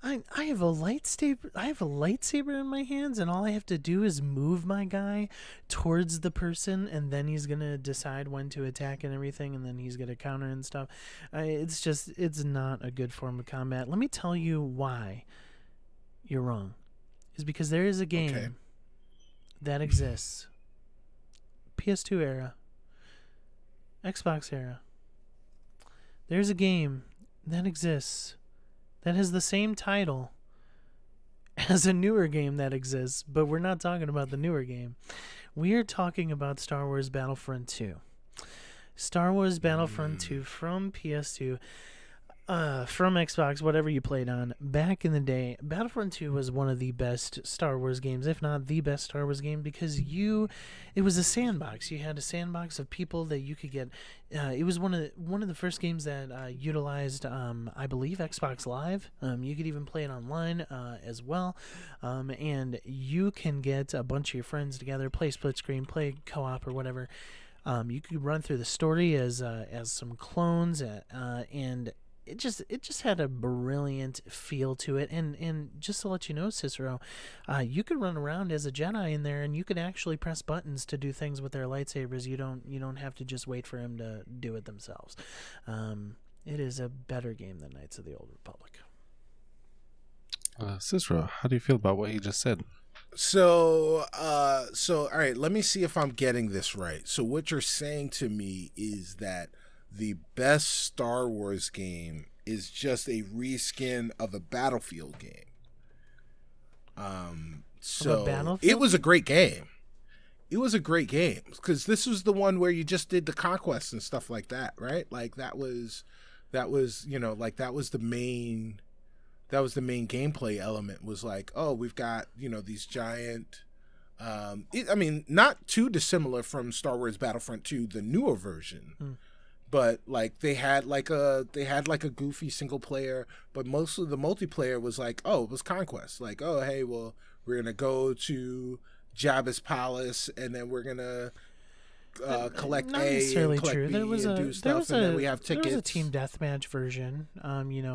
I have a lightsaber in my hands, and all I have to do is move my guy towards the person, and then he's gonna decide when to attack and everything, and then he's gonna counter and stuff. It's not a good form of combat. Let me tell you why you're wrong. Is because there is a game that exists. PS2 era, Xbox era. There's a game that exists that has the same title as a newer game that exists, but we're not talking about the newer game. We are talking about Star Wars Battlefront 2. Star Wars Battlefront 2 from PS2. From Xbox, whatever you played on, back in the day, Battlefront 2 was one of the best Star Wars games, if not the best Star Wars game, because it was a sandbox. You had a sandbox of people that you could get. It was one of the first games that utilized, I believe, Xbox Live. You could even play it online as well, and you can get a bunch of your friends together, play split screen, play co-op or whatever. You could run through the story as some clones, and it just had a brilliant feel to it, and just to let you know, Cicero, you could run around as a Jedi in there, and you could actually press buttons to do things with their lightsabers. You don't have to just wait for them to do it themselves. It is a better game than Knights of the Old Republic. Cicero, how do you feel about what he just said? So all right, let me see if I'm getting this right. So what you're saying to me is that the best Star Wars game is just a reskin of a Battlefield game. It was a great game. It was a great game because this was the one where you just did the conquests and stuff like that, right? Like that was the main gameplay element was like, oh, we've got, these giant. Not too dissimilar from Star Wars Battlefront 2, the newer version. But like they had like a goofy single player, but most of the multiplayer was like, oh, it was conquest. Like, oh, hey, well, we're gonna go to Jabba's palace, and then we're gonna collect not A necessarily and collect true. B there was and a do stuff, and then we have tickets. There was a team deathmatch version,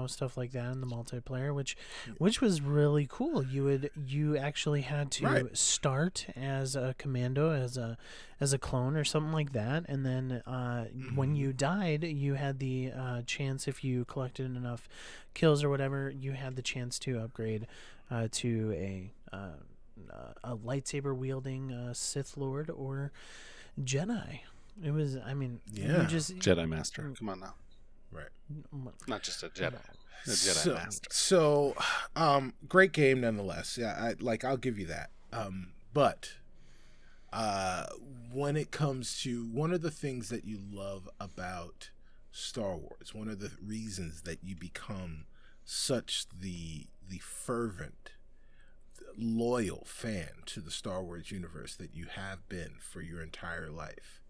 stuff like that in the multiplayer, which was really cool. You actually had to start as a commando, as a clone or something like that, and then when you died, you had the chance, if you collected enough kills or whatever, you had the chance to upgrade to a lightsaber wielding Sith Lord or Jedi. It was, you just Jedi Master. Come on now, right? Not just a Jedi, a Jedi Master. So, great game nonetheless. Yeah, I'll give you that. But when it comes to one of the things that you love about Star Wars, one of the reasons that you become such the fervent, loyal fan to the Star Wars universe that you have been for your entire life,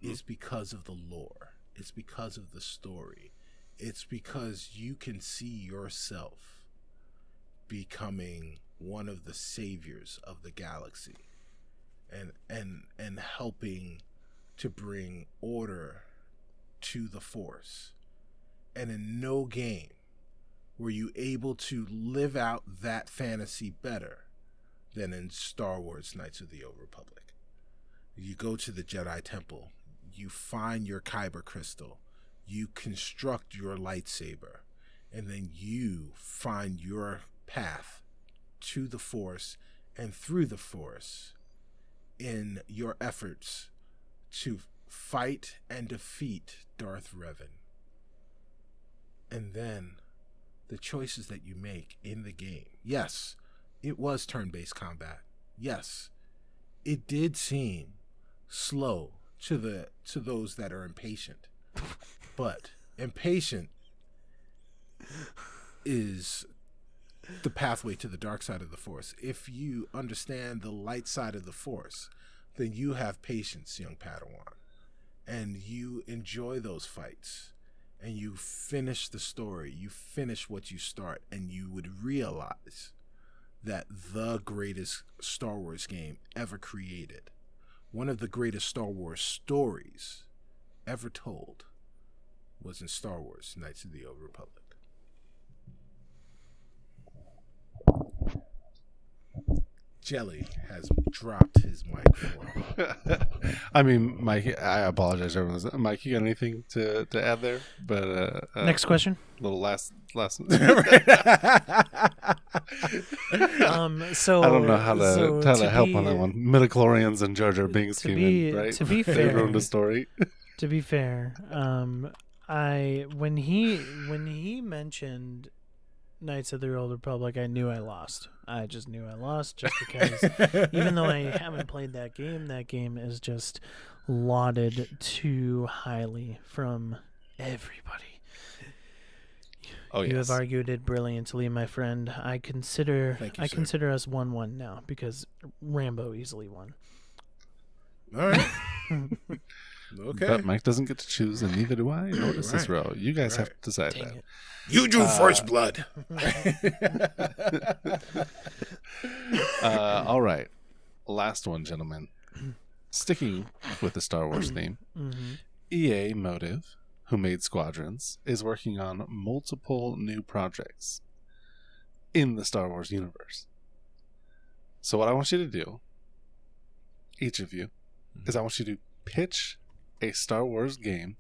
is because of the lore. It's because of the story. It's because you can see yourself becoming one of the saviors of the galaxy and helping to bring order to the Force. And in no game were you able to live out that fantasy better than in Star Wars Knights of the Old Republic. You go to the Jedi Temple, you find your Kyber crystal, you construct your lightsaber, and then you find your path to the Force and through the Force in your efforts to fight and defeat Darth Revan. And then the choices that you make in the game. Yes, it was turn-based combat. Yes, it did seem slow to those that are impatient. But impatient is the pathway to the dark side of the Force. If you understand the light side of the Force, then you have patience, young Padawan. And you enjoy those fights. And you finish the story. You finish what you start. And you would realize that the greatest Star Wars game ever created, one of the greatest Star Wars stories ever told, was in Star Wars Knights of the Old Republic. Jelly has dropped his mic for me. I mean, Mike, I apologize, everyone. Mike, you got anything to add there? But next question. Little last. So I don't know how to help on that one. Midichlorians and Jar Jar Binks came in, right? To be They fair, ruined the story. To be fair, when he mentioned Knights of the Old Republic, I knew I lost. I just knew I lost just because even though I haven't played that game is just lauded too highly from everybody. Oh, yes. You have argued it brilliantly, my friend. I consider us 1-1 now because Rambo easily won. All right. Okay. But Mike doesn't get to choose, and neither do I, nor does Cicero. You guys have to decide Dang that. it. You drew first blood. All right. Last one, gentlemen. Sticking with the Star Wars theme, EA Motive, who made Squadrons, is working on multiple new projects in the Star Wars universe. So what I want you to do, each of you, is I want you to pitch a Star Wars game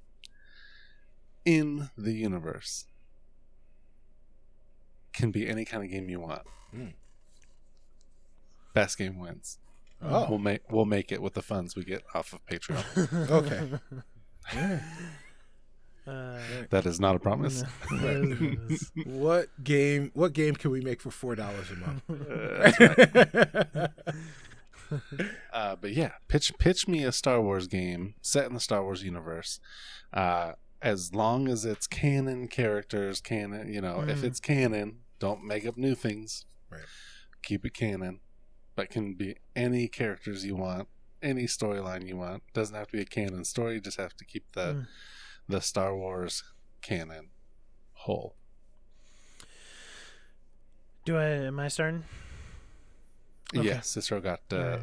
in the universe. Can be any kind of game you want. Best game wins. Oh. We'll make it with the funds we get off of Patreon. Okay. That is not a promise. What game can we make for $4 a month? That's right. But yeah, pitch me a Star Wars game set in the Star Wars universe. As long as it's canon characters, if it's canon, don't make up new things. Right. Keep it canon. But can be any characters you want, any storyline you want. Doesn't have to be a canon story, you just have to keep the Star Wars canon whole. Am I starting? Okay. Yeah, Cicero got the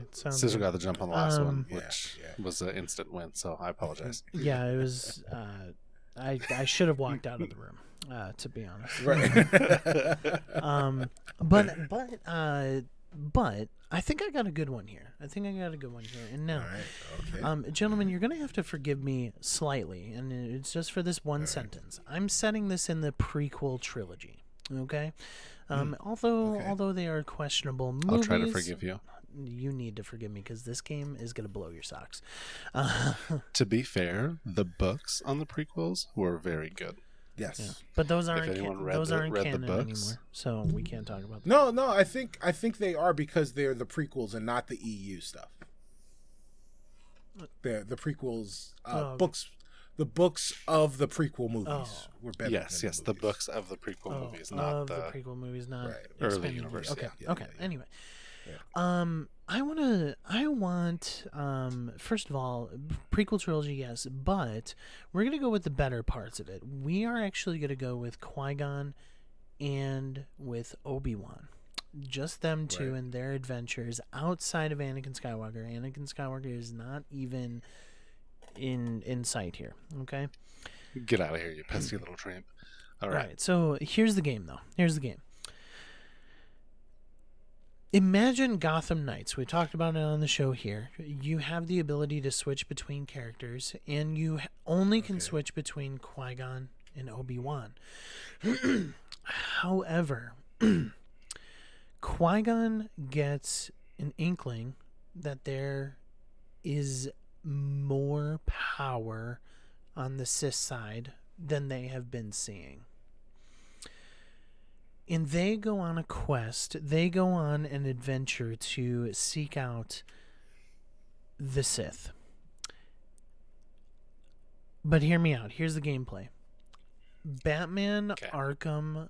jump on the last one, which was an instant win. So I apologize. Yeah, it was. I should have walked out of the room, to be honest. Right. But I think I got a good one here. And now, okay. Gentlemen, you're gonna have to forgive me slightly, and it's just for this one sentence. I'm setting this in the prequel trilogy. Okay. Although they are questionable movies, I'll try to forgive you. You need to forgive me because this game is gonna blow your socks. To be fair, the books on the prequels were very good. Yes. Yeah. But those aren't canon anymore, so we can't talk about them. No, I think they are because they're the prequels and not the EU stuff. They're the prequels, books. The books of the prequel movies were better. Yes, the books of the prequel movies, not the prequel movies, not early universe. Okay, Yeah. okay. Yeah. Anyway, yeah. I want. First of all, prequel trilogy, yes, but we're gonna go with the better parts of it. We are actually gonna go with Qui-Gon and with Obi-Wan. Just them two and their adventures outside of Anakin Skywalker. Anakin Skywalker is not even in sight here. Okay, get out of here, you pesky little tramp. All right. So here's the game, though. Imagine Gotham Knights. We talked about it on the show here. You have the ability to switch between characters, and you only can switch between Qui-Gon and Obi-Wan. However, Qui-Gon gets an inkling that there is more power on the Sith side than they have been seeing. And they go on a quest, they go on an adventure to seek out the Sith. But hear me out. Here's the gameplay. Batman Arkham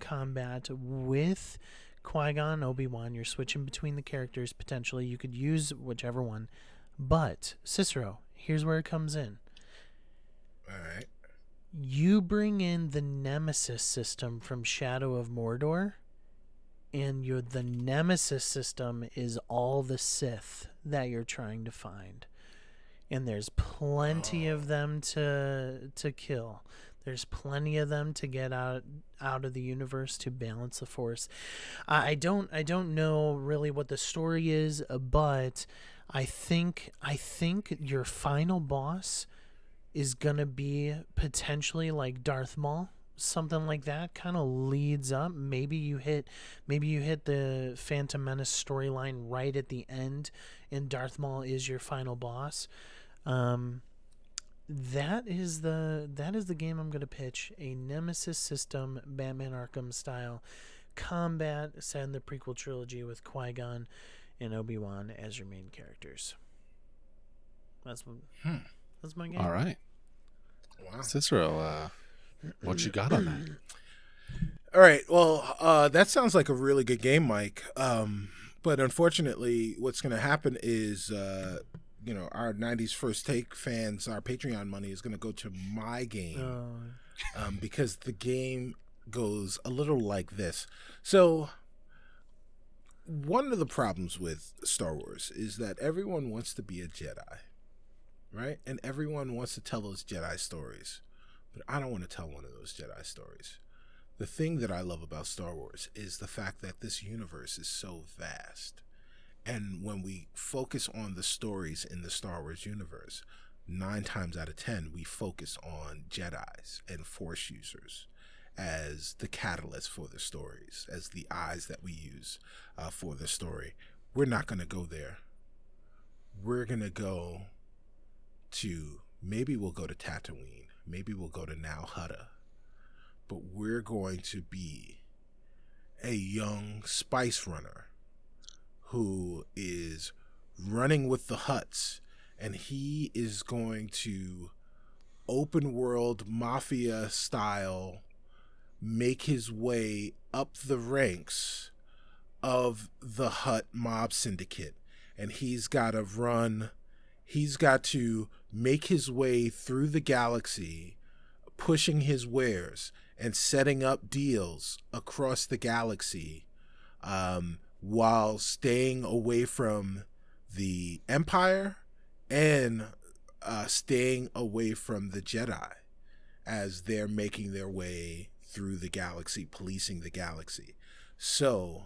Combat with Qui-Gon, Obi-Wan. You're switching between the characters potentially. You could use whichever one. But, Cicero, here's where it comes in. All right. You bring in the Nemesis system from Shadow of Mordor, and the Nemesis system is all the Sith that you're trying to find. And there's plenty of them to kill. There's plenty of them to get out of the universe to balance the Force. I don't know really what the story is, but I think your final boss is gonna be potentially like Darth Maul, something like that. Kind of leads up. Maybe you hit the Phantom Menace storyline right at the end, and Darth Maul is your final boss. That is the game I'm gonna pitch. A Nemesis system, Batman Arkham style combat set in the prequel trilogy with Qui-Gon and Obi-Wan as your main characters. That's my game. All right. Wow. Cicero, what you got on that? All right. Well, that sounds like a really good game, Mike. But unfortunately, what's going to happen is, our 90s First Take fans, our Patreon money is going to go to my game because the game goes a little like this. So one of the problems with Star Wars is that everyone wants to be a Jedi, right? And everyone wants to tell those Jedi stories. But I don't want to tell one of those Jedi stories. The thing that I love about Star Wars is the fact that this universe is so vast. And when we focus on the stories in the Star Wars universe, 9 times out of 10, we focus on Jedis and Force users as the catalyst for the stories, as the eyes that we use for the story. We're not going to go there. We're going to go to, maybe we'll go to Tatooine. Maybe we'll go to Nal Hutta. But we're going to be a young spice runner who is running with the Hutts, and he is going to open world mafia style make his way up the ranks of the Hutt mob syndicate. And he's got to make his way through the galaxy, pushing his wares and setting up deals across the galaxy, while staying away from the Empire and staying away from the Jedi as they're making their way through the galaxy, policing the galaxy. So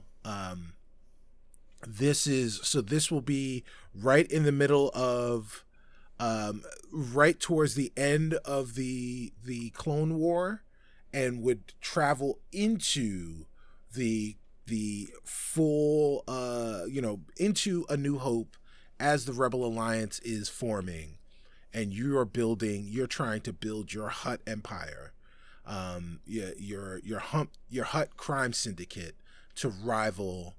this will be right in the middle of right towards the end of the Clone War, and would travel into the full into A New Hope as the Rebel Alliance is forming, and you're trying to build your Hutt empire, your Hutt crime syndicate to rival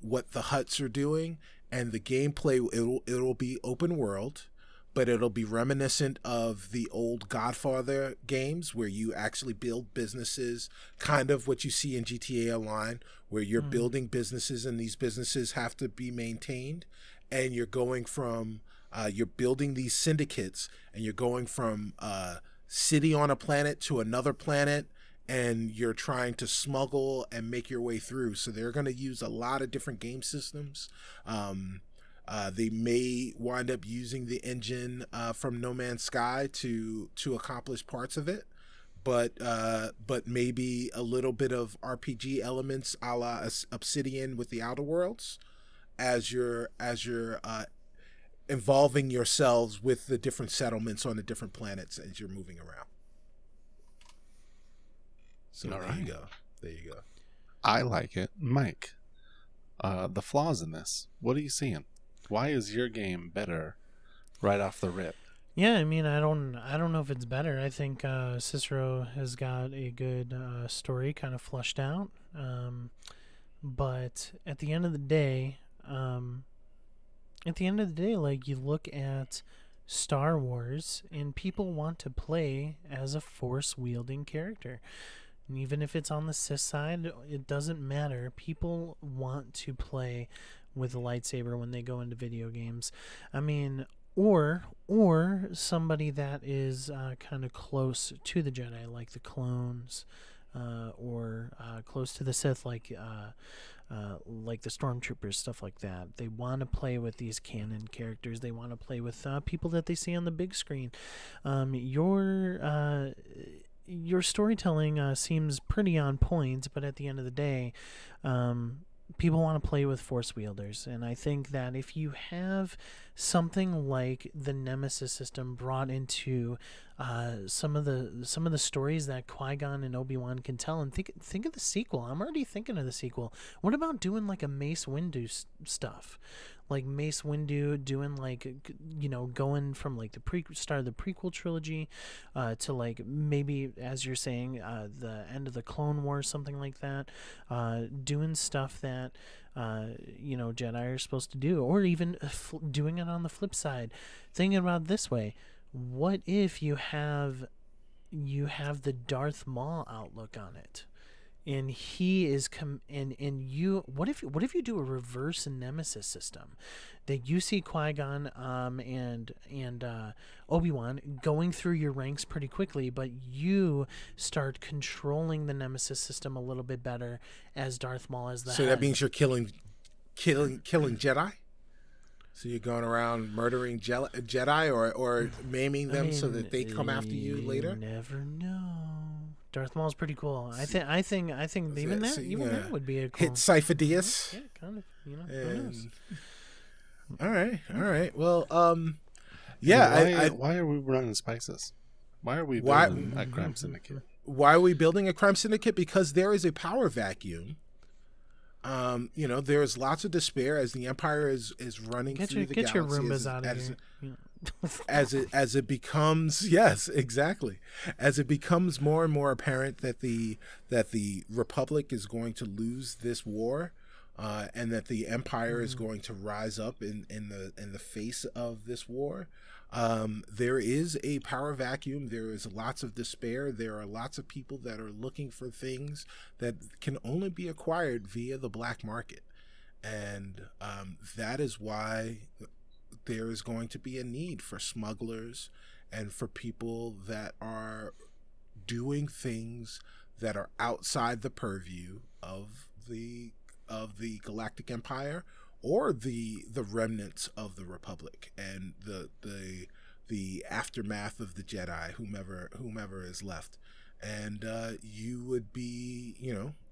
what the Hutts are doing, and the gameplay it'll be open world, but it'll be reminiscent of the old Godfather games where you actually build businesses, kind of what you see in GTA Online, where you're building businesses and these businesses have to be maintained, and you're going from you're building these syndicates, and you're going from city on a planet to another planet, and you're trying to smuggle and make your way through. So they're going to use a lot of different game systems. They may wind up using the engine from No Man's Sky to accomplish parts of it, but maybe a little bit of RPG elements a la Obsidian with the Outer Worlds, as you're involving yourselves with the different settlements on the different planets as you're moving around. So All there right. you go. There you go. I like it. Mike, the flaws in this, what are you seeing? Why is your game better right off the rip? Yeah, I mean, I don't know if it's better. I think Cicero has got a good story kind of flushed out. But at the end of the day, like, you look at Star Wars and people want to play as a force-wielding character. And even if it's on the Sith side, it doesn't matter. People want to play with a lightsaber when they go into video games. I mean, or somebody that is kind of close to the Jedi, like the clones, or close to the Sith, like the Stormtroopers, stuff like that. They want to play with these canon characters. They want to play with people that they see on the big screen. Your storytelling seems pretty on point, but at the end of the day, people want to play with force wielders, and I think that if you have something like the Nemesis system brought into some of the stories that Qui-Gon and Obi-Wan can tell, and think of the sequel. I'm already thinking of the sequel. What about doing like a Mace Windu stuff? Like Mace Windu doing, like, you know, going from like the start of the prequel trilogy to, like, maybe, as you're saying, the end of the Clone Wars, something like that, doing stuff that Jedi are supposed to do, or even doing it on the flip side. Thinking about it this way: what if you have the Darth Maul outlook on it? And he is what if you do a reverse Nemesis system, that you see Qui-Gon and Obi-Wan going through your ranks pretty quickly, but you start controlling the Nemesis system a little bit better as Darth Maul as the So head. that means you're killing Jedi? So you're going around murdering Jedi or maiming them so that they come after you later? You never know. Darth Maul's pretty cool. I think even that would be a cool. Hit Cypher Diaz. Yeah, kind of. Who knows? All right. Well, yeah. Why are we running spices? Why are we building a crime syndicate? Why are we building a crime syndicate? Because there is a power vacuum. There's lots of despair as the Empire is running through the galaxy. Get your Roombas out of here. As it becomes, yes, exactly. As it becomes more and more apparent that the Republic is going to lose this war, and that the Empire is going to rise up in the face of this war, there is a power vacuum. There is lots of despair. There are lots of people that are looking for things that can only be acquired via the black market, and that is why there is going to be a need for smugglers and for people that are doing things that are outside the purview of the Galactic Empire or the remnants of the Republic and the aftermath of the Jedi, whomever is left. And you would be,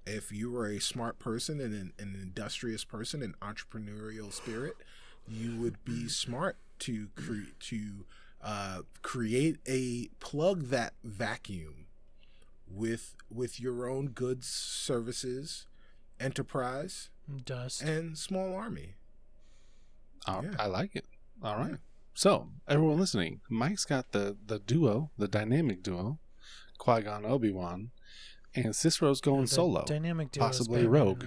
if you were a smart person and an industrious person, an entrepreneurial spirit, you would be smart to create a plug that vacuum with your own goods, services, enterprise, dust, and small army. I like it. All right. So, everyone listening, Mike's got the duo, the dynamic duo, Qui-Gon Obi-Wan, and Cicero's going solo. Dynamic duo possibly rogue.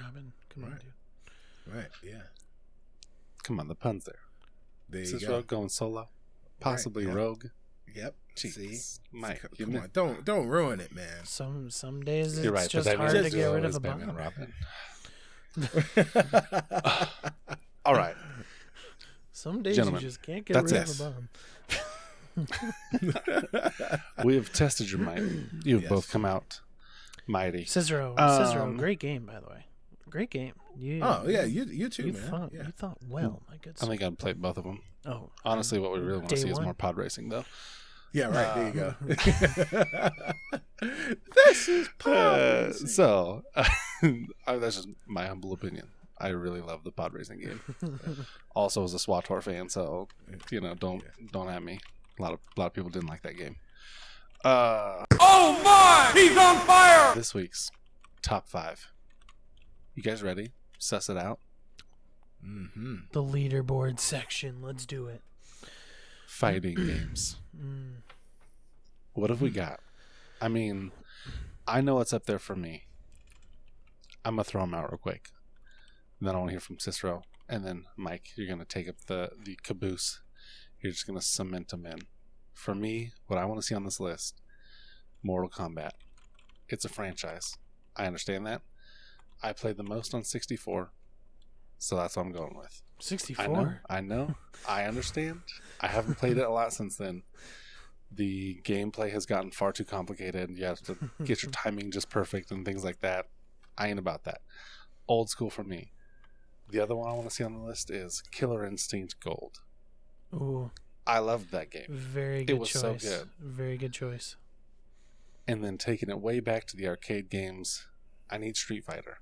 Come on, dude. Right, yeah. Come on, the pun's there. There you Cicero go. going solo, possibly rogue. Yep. Jeez. See, Mike, come on, don't ruin it, man. Some days You're it's right. just hard to get rid of a Batman bomb. Robin. All right. Some days Gentlemen, you just can't get rid that's of a bomb. We have tested your might. You've both come out mighty. Cicero, great game, by the way. Great game. You too, man. You thought well, my good sir. I think I'd play both of them. Oh, honestly, what we really want to see is more pod racing, though. Yeah, right. There you go. This is pod racing. So, that's just my humble opinion. I really love the pod racing game. Also, as a SWTOR fan, so don't at me. A lot of people didn't like that game. Oh my! He's on fire! This week's top 5. You guys ready? Suss it out. Mm-hmm. The leaderboard section. Let's do it. Fighting games. What have we got? I mean, I know it's up there for me. I'm going to throw them out real quick. Then I want to hear from Cicero. And then, Mike, you're going to take up the caboose. You're just going to cement them in. For me, what I want to see on this list, Mortal Kombat. It's a franchise. I understand that. I played the most on 64. So that's what I'm going with. 64? I know. I understand. I haven't played it a lot since then. The gameplay has gotten far too complicated. You have to get your timing just perfect and things like that. I ain't about that. Old school for me. The other one I want to see on the list is Killer Instinct Gold. Ooh. I loved that game. Very good choice. It was so good. Very good choice. And then taking it way back to the arcade games, I need Street Fighter.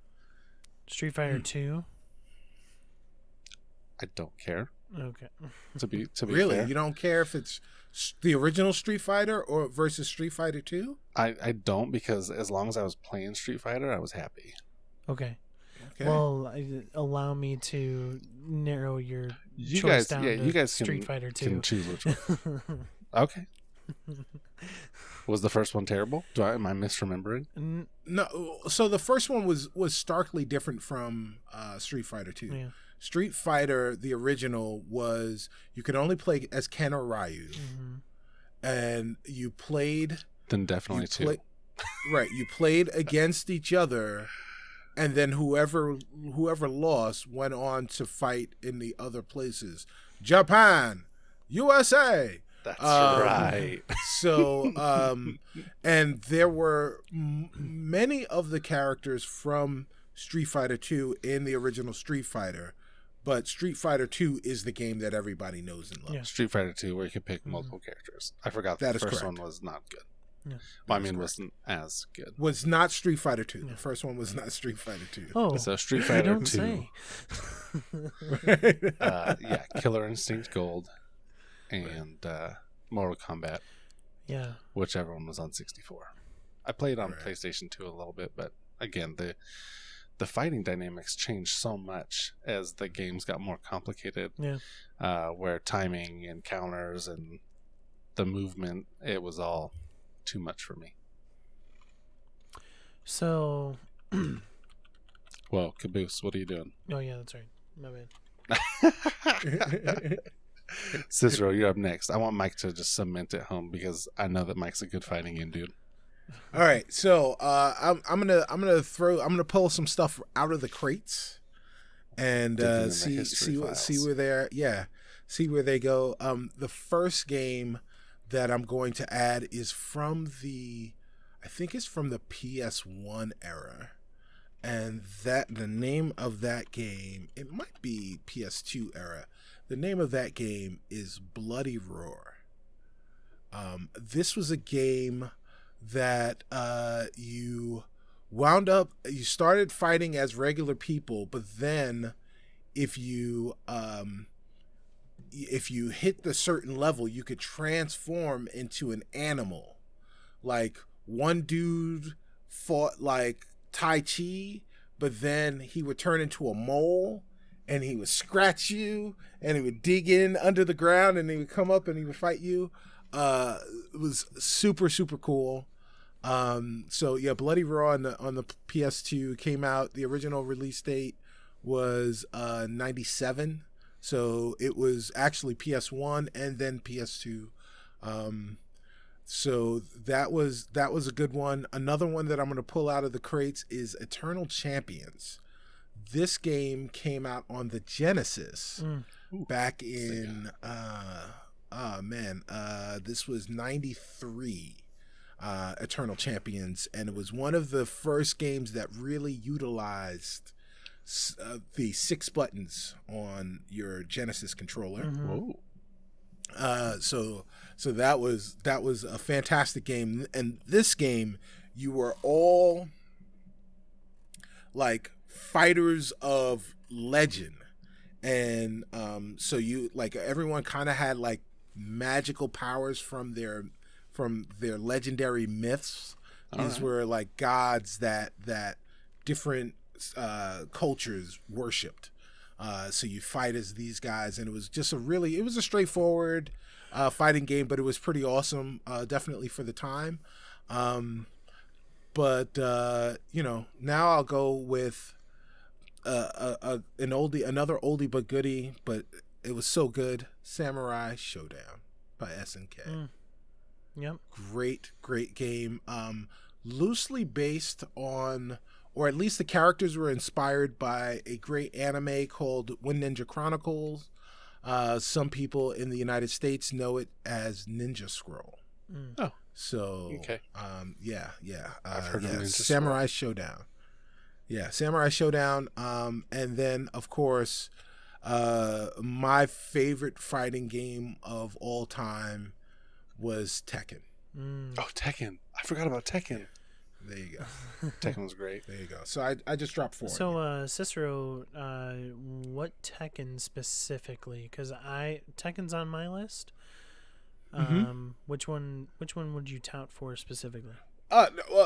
Street Fighter 2? I don't care. Okay. To be really? fair. You don't care if it's the original Street Fighter or versus Street Fighter 2? I don't, because as long as I was playing Street Fighter, I was happy. Okay. Well, allow me to narrow your choice down to Street Fighter 2. Can choose which one. Okay. Was the first one terrible? Am I misremembering? No. So the first one was starkly different from Street Fighter 2. Yeah. Street Fighter, the original, was you could only play as Ken or Ryu, and you played. Then definitely 2. Right, you played against each other, and then whoever lost went on to fight in the other places. Japan, USA. That's right. So, and there were many of the characters from Street Fighter 2 in the original Street Fighter, but Street Fighter 2 is the game that everybody knows and loves. Yeah. Street Fighter 2, where you can pick multiple characters. I forgot that the first correct. one was not good. Yeah. Well, I mean, wasn't as good. Was not Street Fighter 2. The first one was not Street Fighter 2. Oh, so Street Fighter 2. Say. Killer Instinct Gold and Mortal Kombat. Yeah. Whichever one was on 64. I played on PlayStation 2 a little bit, but again, the fighting dynamics changed so much as the games got more complicated. Yeah. Where timing and counters and the movement, it was all too much for me. So. Whoa, Caboose, what are you doing? Oh, yeah, that's right. My bad. Cicero, you're up next. I want Mike to just cement it home because I know that Mike's a good fighting game dude. All right, so I'm gonna pull some stuff out of the crates and see where they go. The first game that I'm going to add is from I think it's from the PS1 era, and the name of that game, it might be PS2 era. The name of that game is Bloody Roar. This was a game that you started fighting as regular people, but then if you hit the certain level, you could transform into an animal. Like one dude fought like Tai Chi, but then he would turn into a mole, and he would scratch you, and he would dig in under the ground, and he would come up and he would fight you. It was super, super cool. So yeah, Bloody Raw on the PS2 came out. The original release date was 97. So it was actually PS1 and then PS2. So that was a good one. Another one that I'm going to pull out of the crates is Eternal Champions. This game came out on the Genesis back in this was 93. Eternal Champions, and it was one of the first games that really utilized the 6 buttons on your Genesis controller. Whoa. So that was a fantastic game. And this game, you were all like fighters of legend, and so you like everyone kind of had like magical powers from their legendary myths. These were like gods that different cultures worshipped. So you fight as these guys, and it was just it was a straightforward fighting game, but it was pretty awesome, definitely for the time. But now I'll go with another oldie but goodie, but it was so good. Samurai Showdown by SNK. Yep. Great game. Loosely based on, or at least the characters were inspired by a great anime called Wind Ninja Chronicles. Some people in the United States know it as Ninja Scroll. Oh. So, okay. Yeah. I've heard of Ninja Samurai Showdown. Yeah, Samurai Showdown. And then, of course, my favorite fighting game of all time was Tekken. Oh, Tekken. I forgot about Tekken. There you go. Tekken was great. There you go. So I just dropped 4. So, Cicero, what Tekken specifically? Because Tekken's on my list. Which one would you tout for specifically?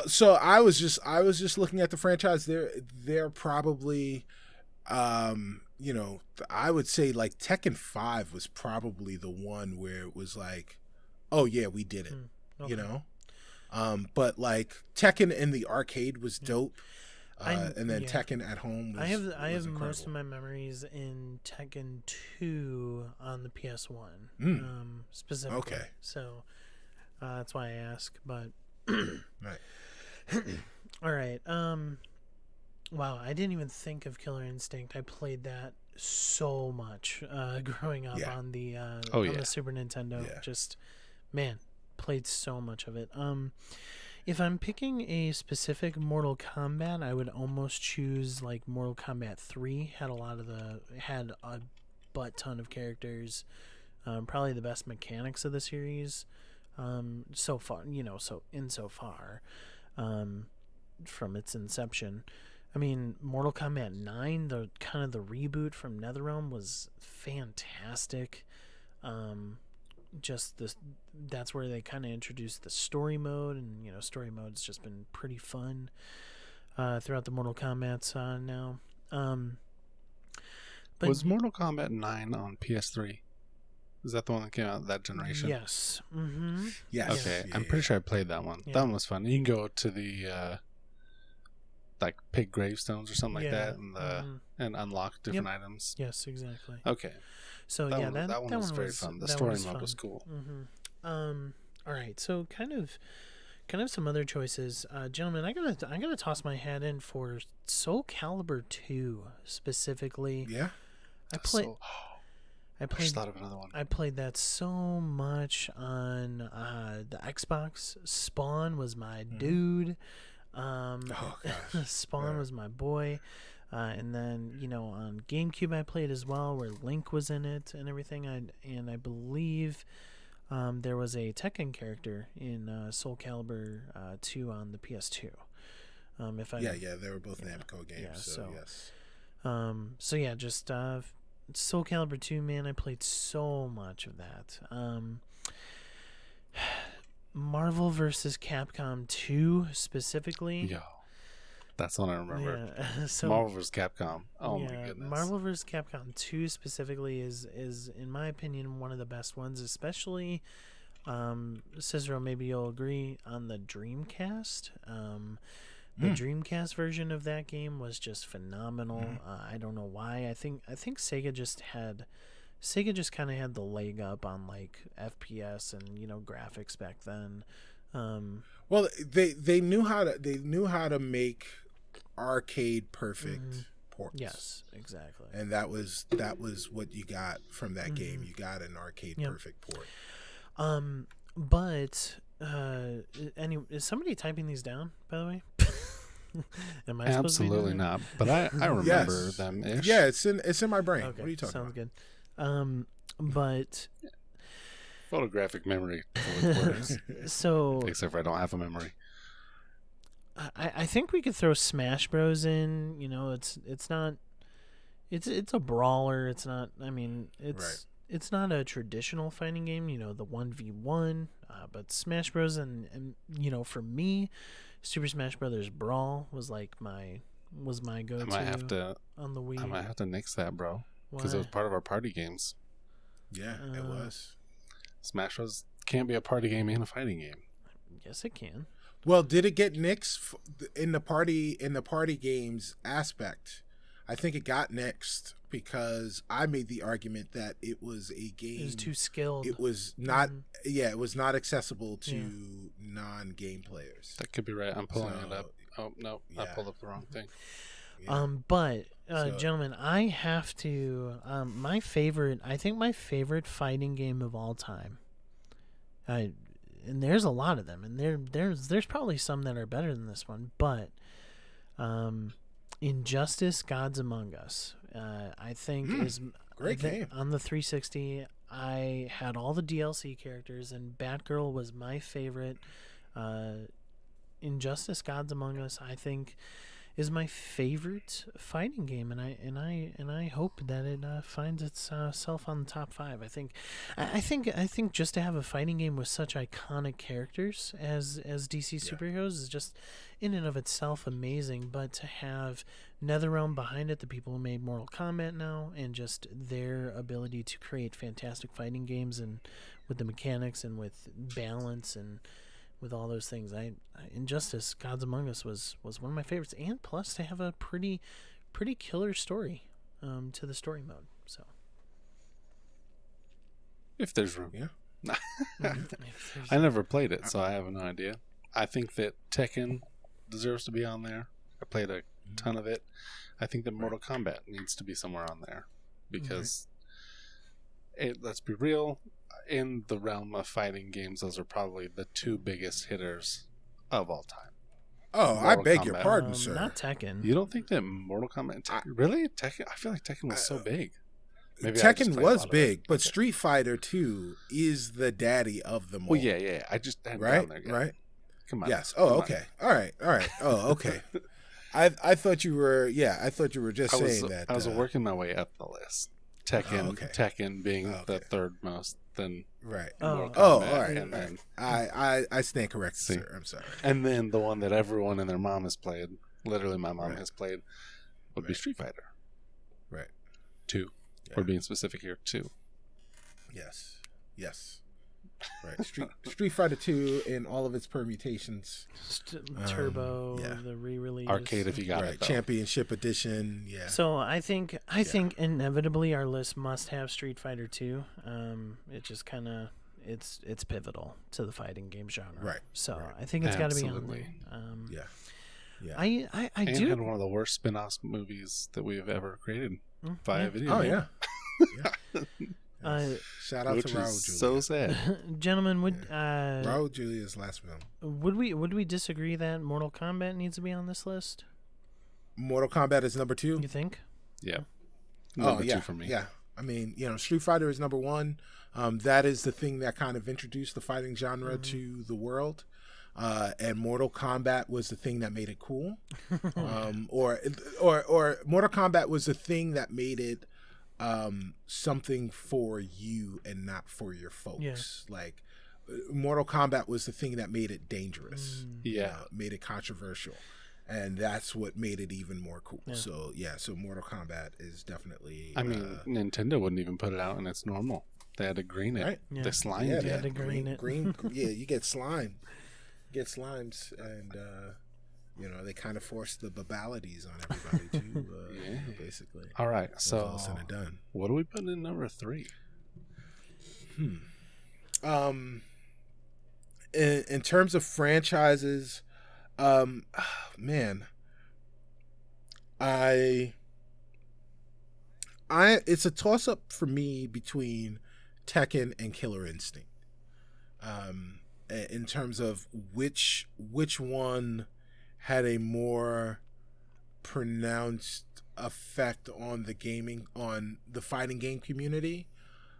So I was just looking at the franchise. They're probably, I would say like Tekken 5 was probably the one where it was like, oh yeah, we did it, Okay. But like Tekken in the arcade was dope. And then Tekken at home was, I have incredible. most of my memories in Tekken 2 on the PS1, specifically. Okay. So that's why I ask. But Right. all right. Wow, I didn't even think of Killer Instinct. I played that so much growing up on the the Super Nintendo. Yeah. Just played so much of it. If I'm picking a specific Mortal Kombat, I would almost choose like Mortal Kombat 3. Had a butt ton of characters. Probably the best mechanics of the series so far. Insofar from its inception. I mean, Mortal Kombat 9, the kind of the reboot from NetherRealm was fantastic. That's where they kind of introduced the story mode, and story mode's just been pretty fun throughout the Mortal Kombat's now. But was Mortal Kombat 9 on PS3? Is that the one that came out that generation? Yes. Mm-hmm. Yes. Okay, Yeah, I'm pretty sure I played that one. Yeah. That one was fun. You can go to the like pig gravestones or something like that, and unlock different items. Yes, exactly. Okay. So that one was very fun. The story mode was cool. Mm-hmm. All right, so kind of some other choices, gentlemen. I gotta toss my hat in for Soul Calibur 2 specifically. Yeah. I just thought of another one. I played that so much on the Xbox. Spawn was my dude. Spawn was my boy. And then on GameCube I played as well, where Link was in it and everything. I believe there was a Tekken character in Soul Calibur 2 on the PS2. They were both Namco games. Yeah, so yes. So yeah, just Soul Calibur 2, man, I played so much of that. Marvel vs. Capcom 2 specifically. Yeah. That's what I remember. Yeah. So Marvel vs. Capcom. Oh my goodness. Marvel vs. Capcom 2 specifically is in my opinion one of the best ones, especially Cicero, maybe you'll agree, on the Dreamcast. The Dreamcast version of that game was just phenomenal. I don't know why. I think Sega just kind of had the leg up on like FPS and graphics back then. Well, they knew how to make arcade perfect ports. Yes, exactly. And that was what you got from that game. You got an arcade perfect port. But is somebody typing these down, by the way? Am I Absolutely not. But I remember them ish. Yeah, it's in my brain. Okay, what are you talking about? Sounds good. But photographic memory words. So except for I don't have a memory. I think we could throw Smash Bros in. It's not. It's a brawler. It's not. I mean, it's not a traditional fighting game. The 1v1. But Smash Bros and for me, Super Smash Brothers Brawl was like my go-to. I might have to on the Wii. I might have to nix that, bro, because it was part of our party games. Yeah, it was. Smash Bros can't be a party game and a fighting game. Yes, it can. Well, did it get nixed in the party games aspect? I think it got nixed because I made the argument that it was a game. It was too skilled. It was not. Yeah, it was not accessible to non-game players. That could be right. I'm pulling it up. Oh no, I pulled up the wrong thing. Yeah. But gentlemen, I have to. My favorite. I think my favorite fighting game of all time. And there's a lot of them, and there's probably some that are better than this one, but Injustice: Gods Among Us, I think is great game on the 360. I had all the DLC characters, and Batgirl was my favorite. Injustice: Gods Among Us, I think, is my favorite fighting game, and I hope that it finds itself on the top 5. I think just to have a fighting game with such iconic characters as DC superheroes is just in and of itself amazing. But to have NetherRealm behind it, the people who made Mortal Kombat now, and just their ability to create fantastic fighting games and with the mechanics and with balance and with all those things, Injustice: Gods Among Us was one of my favorites, and plus to have a pretty killer story to the story mode. So, if there's room, I never played it, so I have no idea. I think that Tekken deserves to be on there. I played a ton of it. I think that Mortal Kombat needs to be somewhere on there because, let's be real. In the realm of fighting games, those are probably the 2 biggest hitters of all time. Oh, Mortal I beg Kombat. Your pardon, sir. Not Tekken. You don't think that Mortal Kombat... really? Tekken? I feel like Tekken was so big. Maybe Tekken was big, but Street Fighter 2 is the daddy of them all. Well, yeah. I just hadn't gone there yet. Right? Come on. Yes. Oh, okay. All right. Oh, okay. I thought you were... Yeah, I thought you were just saying that. I was working my way up the list. Tekken being the third most. Then all right. And then I stand corrected, sir. I'm sorry. And then the one that everyone and their mom has played, literally my mom has played, would be Street Fighter. Right. 2. We're being specific here. 2. Yes. Right. Street Fighter 2 in all of its permutations. Turbo, the re-release. Arcade if you got it. Though. Championship edition. Yeah. So I think inevitably our list must have Street Fighter 2. It just kind of it's pivotal to the fighting game genre. Right. So I think it's got to be on there. Yeah. I do. And one of the worst spin-off movies that we have ever created via video. Oh game. Shout out to Raul Julia. So sad. Gentlemen, would Raul Julia's last film. Would we disagree that Mortal Kombat needs to be on this list? Mortal Kombat is number 2? You think? Yeah. Number 2 for me. Yeah. I mean, Street Fighter is number 1. That is the thing that kind of introduced the fighting genre to the world. And Mortal Kombat was the thing that made it cool. Or Mortal Kombat was the thing that made it something for you and not for your folks. Like Mortal Kombat was the thing that made it dangerous. Yeah. Made it controversial. and that's what made it even more cool. Yeah. So Mortal Kombat is definitely. I mean, Nintendo wouldn't even put it out, and it's normal. They had to green it. Right? Yeah. They slimed it. They had to green it. Yeah, you get slime. You get slimes, and they kind of force the babalities on everybody too. Basically. All right, so all said and done. What do we put in number 3? In terms of franchises, man, it's a toss up for me between Tekken and Killer Instinct. In terms of which one had a more pronounced effect on the fighting game community.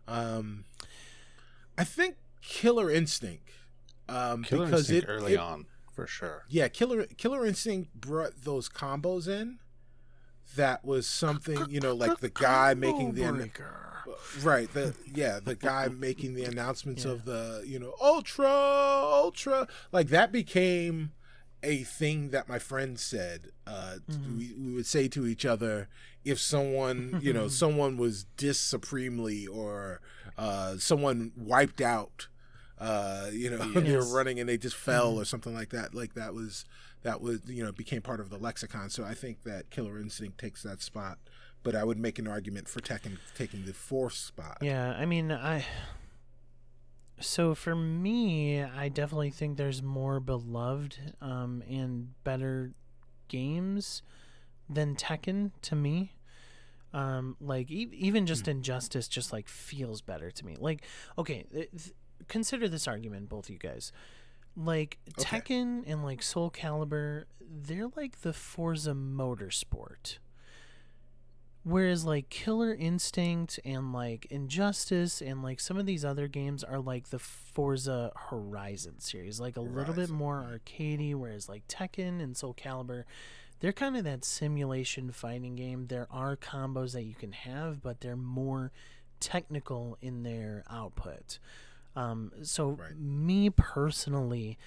I think Killer Instinct. Killer because Instinct early on, for sure. Yeah, Killer Instinct brought those combos in. That was something, like the guy making the the guy making the announcements of the, ultra, like that became a thing that my friends said. We would say to each other if someone, someone was dissed supremely or someone wiped out. They were running and they just fell or something like that. Like that was became part of the lexicon. So I think that Killer Instinct takes that spot, but I would make an argument for Tekken taking the 4th spot. Yeah, I mean, so for me, I definitely think there's more beloved and better games than Tekken to me. Like even just Injustice just like feels better to me. Like, okay, consider this argument, both of you guys. Like Tekken and like Soul Calibur, they're like the Forza Motorsport. Whereas like Killer Instinct and like Injustice and like some of these other games are like the Forza Horizon series, like a little bit more arcadey, whereas like Tekken and Soul Calibur, they're kind of that simulation fighting game. There are combos that you can have, but they're more technical in their output. Me personally,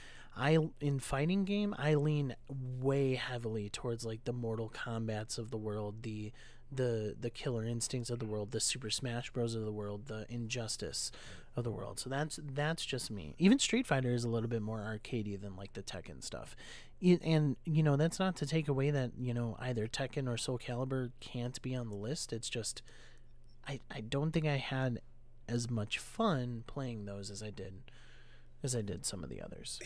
in fighting game, I lean way heavily towards like the Mortal Kombats of the world, the Killer Instincts of the world, the Super Smash Bros of the world, the Injustice of the world. So that's just me. Even Street Fighter is a little bit more arcadey than like the Tekken stuff. And that's not to take away that, either Tekken or Soul Calibur can't be on the list. It's just I don't think I had as much fun playing those as I did some of the others.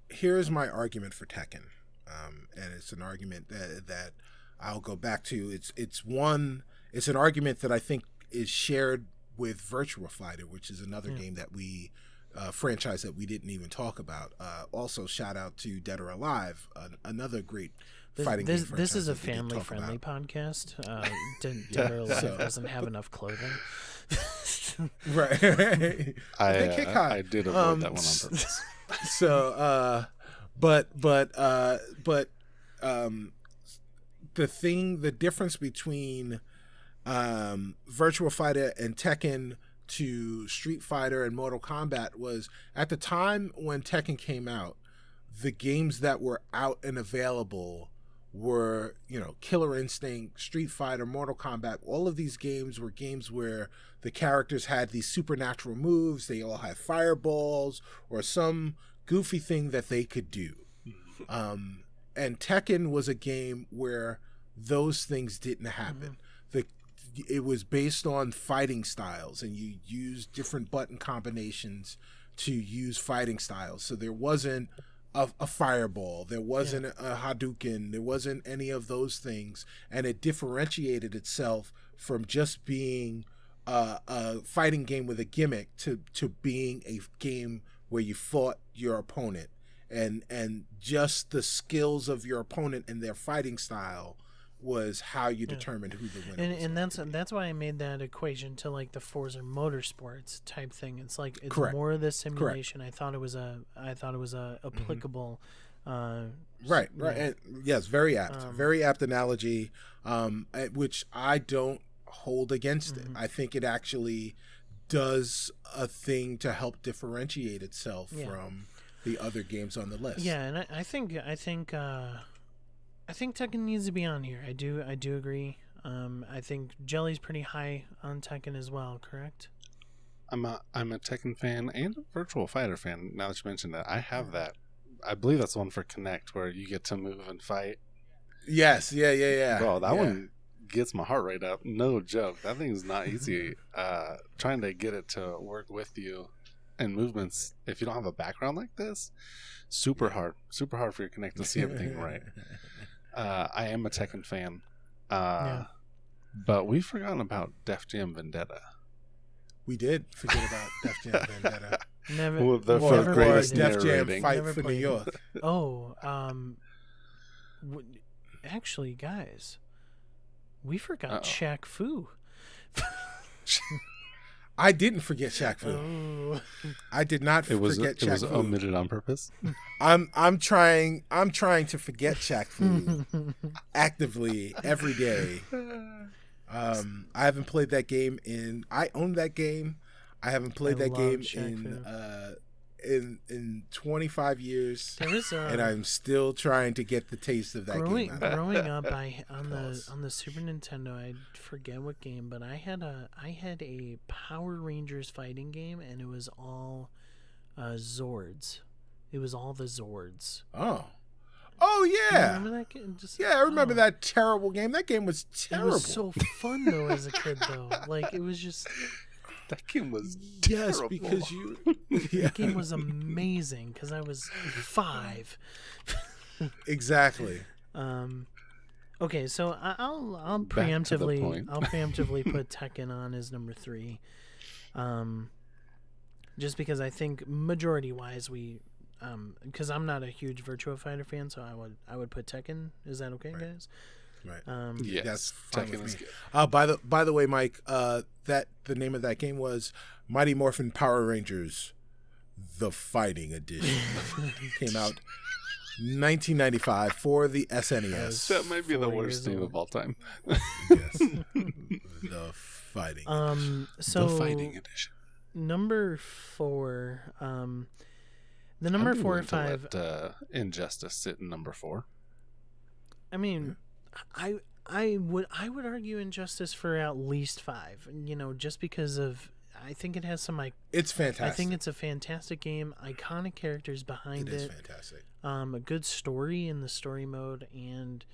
Here's my argument for Tekken, and it's an argument that I'll go back to. It's an argument that I think is shared with Virtua Fighter, which is another game that we franchise that we didn't even talk about. Also, shout out to Dead or Alive, another great fighting game franchise. This is a family-friendly podcast. Dead or Alive doesn't have enough clothing. Right. I did avoid that one on purpose. So, the difference between Virtua Fighter and Tekken to Street Fighter and Mortal Kombat was at the time when Tekken came out, the games that were out and available were, Killer Instinct, Street Fighter, Mortal Kombat. All of these games were games where the characters had these supernatural moves. They all had fireballs or some goofy thing that they could do. And Tekken was a game where those things didn't happen. It was based on fighting styles, and you used different button combinations to use fighting styles. So there wasn't a fireball, there wasn't a Hadouken, there wasn't any of those things, and it differentiated itself from just being a fighting game with a gimmick to being a game where you fought your opponent, and just the skills of your opponent and their fighting style was how you determined who the winner was. And that's why I made that equation to like the Forza Motorsports type thing. It's like it's Correct. more of the simulation. Correct. I thought it was applicable. Right. And yes, very apt analogy, which I don't hold against it. I think it actually does a thing to help differentiate itself from the other games on the list. Yeah, and I think I think Tekken needs to be on here. I do agree. I think Jelly's pretty high on Tekken as well, correct? I'm a Tekken fan and a Virtual Fighter fan. Now that you mentioned that, I have that. I believe that's one for Connect where you get to move and fight. Yes, yeah. Bro, that one gets my heart rate up. No joke. That thing's not easy. Trying to get it to work with you and movements, if you don't have a background like this, super hard for your Connect to see everything right. I am a Tekken fan, but we've forgotten about Def Jam Vendetta. We did forget about Def Jam Vendetta. Never greatest Def Jam narrating. Fight for New York. Actually, guys, we forgot Shaq Fu. I didn't forget Shaq Fu. I did not forget Shaq Fu. It was omitted on purpose. I'm trying to forget Shaq Fu actively every day. I haven't played that game I own that game. I haven't played that game in 25 years, and I'm still trying to get the taste of that game. Growing up, on the Super Nintendo, I forget what game, but I had a Power Rangers fighting game, and it was all Zords. It was all the Zords. Oh yeah. You remember that game? I remember that terrible game. That game was terrible. It was so fun though as a kid though. Like it was just. That game was terrible. Yes, because you. That game was amazing because I was 5. Exactly. Okay, so I'll preemptively put Tekken on as number 3. Just because I think majority wise because I'm not a huge Virtua Fighter fan, so I would put Tekken. Is that okay, guys? Right. Yes, that's fine Tekken with is me. good. By the way, Mike, that the name of that game was Mighty Morphin Power Rangers, the Fighting Edition. Came out 1995 for the SNES. That might be the worst name of all time. Yes, the Fighting. So the Fighting Edition. Number 4. The number 4 or 5. Let, Injustice sit in number 4. I mean, I would argue Injustice for at least 5. Just because of I think it has some it's fantastic. I think it's a fantastic game. Iconic characters behind it. It is fantastic. A good story in the story mode, and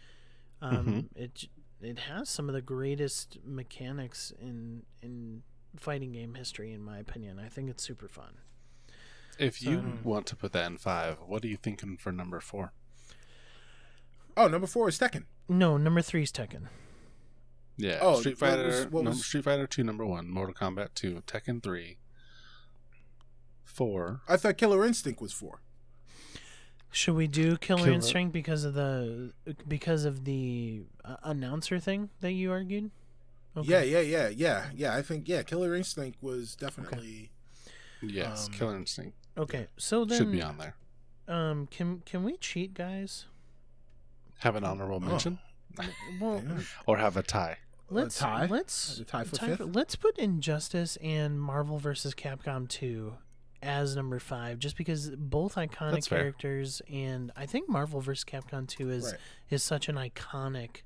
it has some of the greatest mechanics in fighting game history, in my opinion. I think it's super fun. If you want to put that in 5, what are you thinking for number 4? Oh, number 4 is Tekken. No, number 3 is Tekken. Yeah, Street Fighter. Street Fighter 2, number 1. Mortal Kombat 2. Tekken 3. 4. I thought Killer Instinct was 4. Should we do Killer Instinct because of the announcer thing that you argued? Okay. Yeah. I think Killer Instinct was definitely. Okay. Yes, Killer Instinct. Okay, so then should be on there. Can we cheat, guys? Have an honorable mention, well, or have a tie. Let's tie for 5th. Let's put Injustice and Marvel vs. Capcom 2 as number 5, just because both iconic characters, and I think Marvel vs. Capcom 2 is such an iconic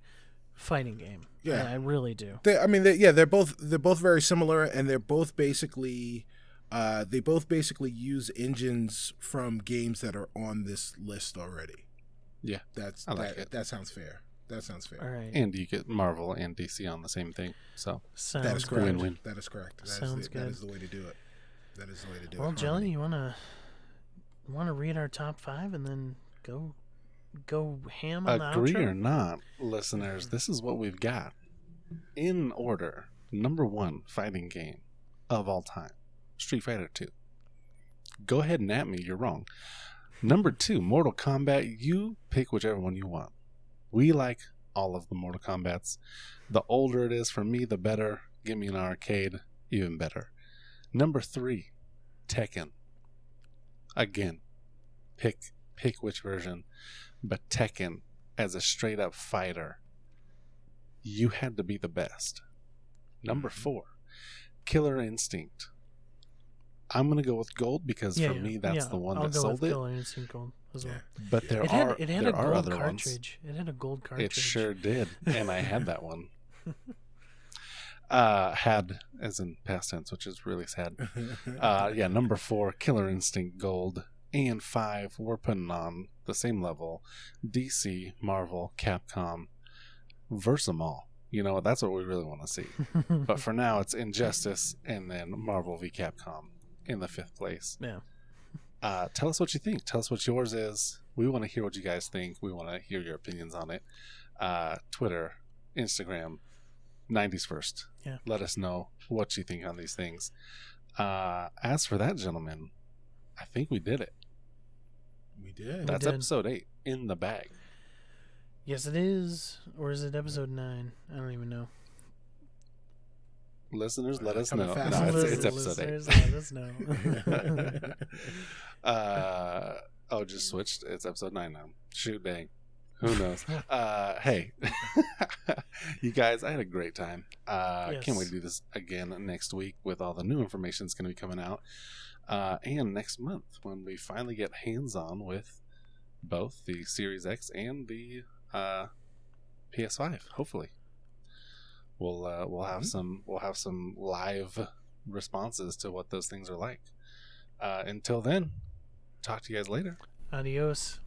fighting game. Yeah, I really do. They're both very similar, and they're both basically. They both basically use engines from games that are on this list already. Yeah, that sounds fair. That sounds fair. All right. And you get Marvel and DC on the same thing. So that is correct. Win-win. That is correct. Sounds good. That is the way to do it. That is the way to do it. Well, Jelly, you wanna read our top 5 and then go ham on the outro? Agree or not, listeners, this is what we've got. In order, number 1 fighting game of all time. Street Fighter 2. Go ahead and at me, you're wrong. Number 2, Mortal Kombat. You pick whichever one you want. We like all of the Mortal Kombats. The older it is for me, the better. Give me an arcade, even better. Number 3, Tekken. Again, pick which version. But Tekken, as a straight up fighter, you had to be the best. Number 4, Killer Instinct. I'm gonna go with gold because for me that's the one that sold it. Killer Instinct Gold as well. But it had a gold cartridge. It had a gold cartridge. It sure did, and I had that one. Had as in past tense, which is really sad. Number 4, Killer Instinct Gold, and 5 we're putting on the same level. DC, Marvel, Capcom, verse them all. You know, that's what we really want to see. But for now, it's Injustice and then Marvel v. Capcom in the 5th place. Yeah. Tell us what you think. Tell us what yours is. We want to hear what you guys think. We want to hear your opinions on it. Twitter, Instagram, 90s First. Yeah. Let us know what you think on these things. As for that, gentlemen, I think we did it. We did. That's episode 8 in the bag. Yes, it is. Or is it episode 9? I don't even know. Listeners, let us know. No, it's episode 8. Let us know. Just switched. It's episode 9 now. Shoot, dang. Who knows? Hey, you guys, I had a great time. Yes. Can't wait to do this again next week with all the new information that's going to be coming out. And next month when we finally get hands-on with both the Series X and the PS5. Hopefully, we'll have some live responses to what those things are like. Until then, talk to you guys later. Adios.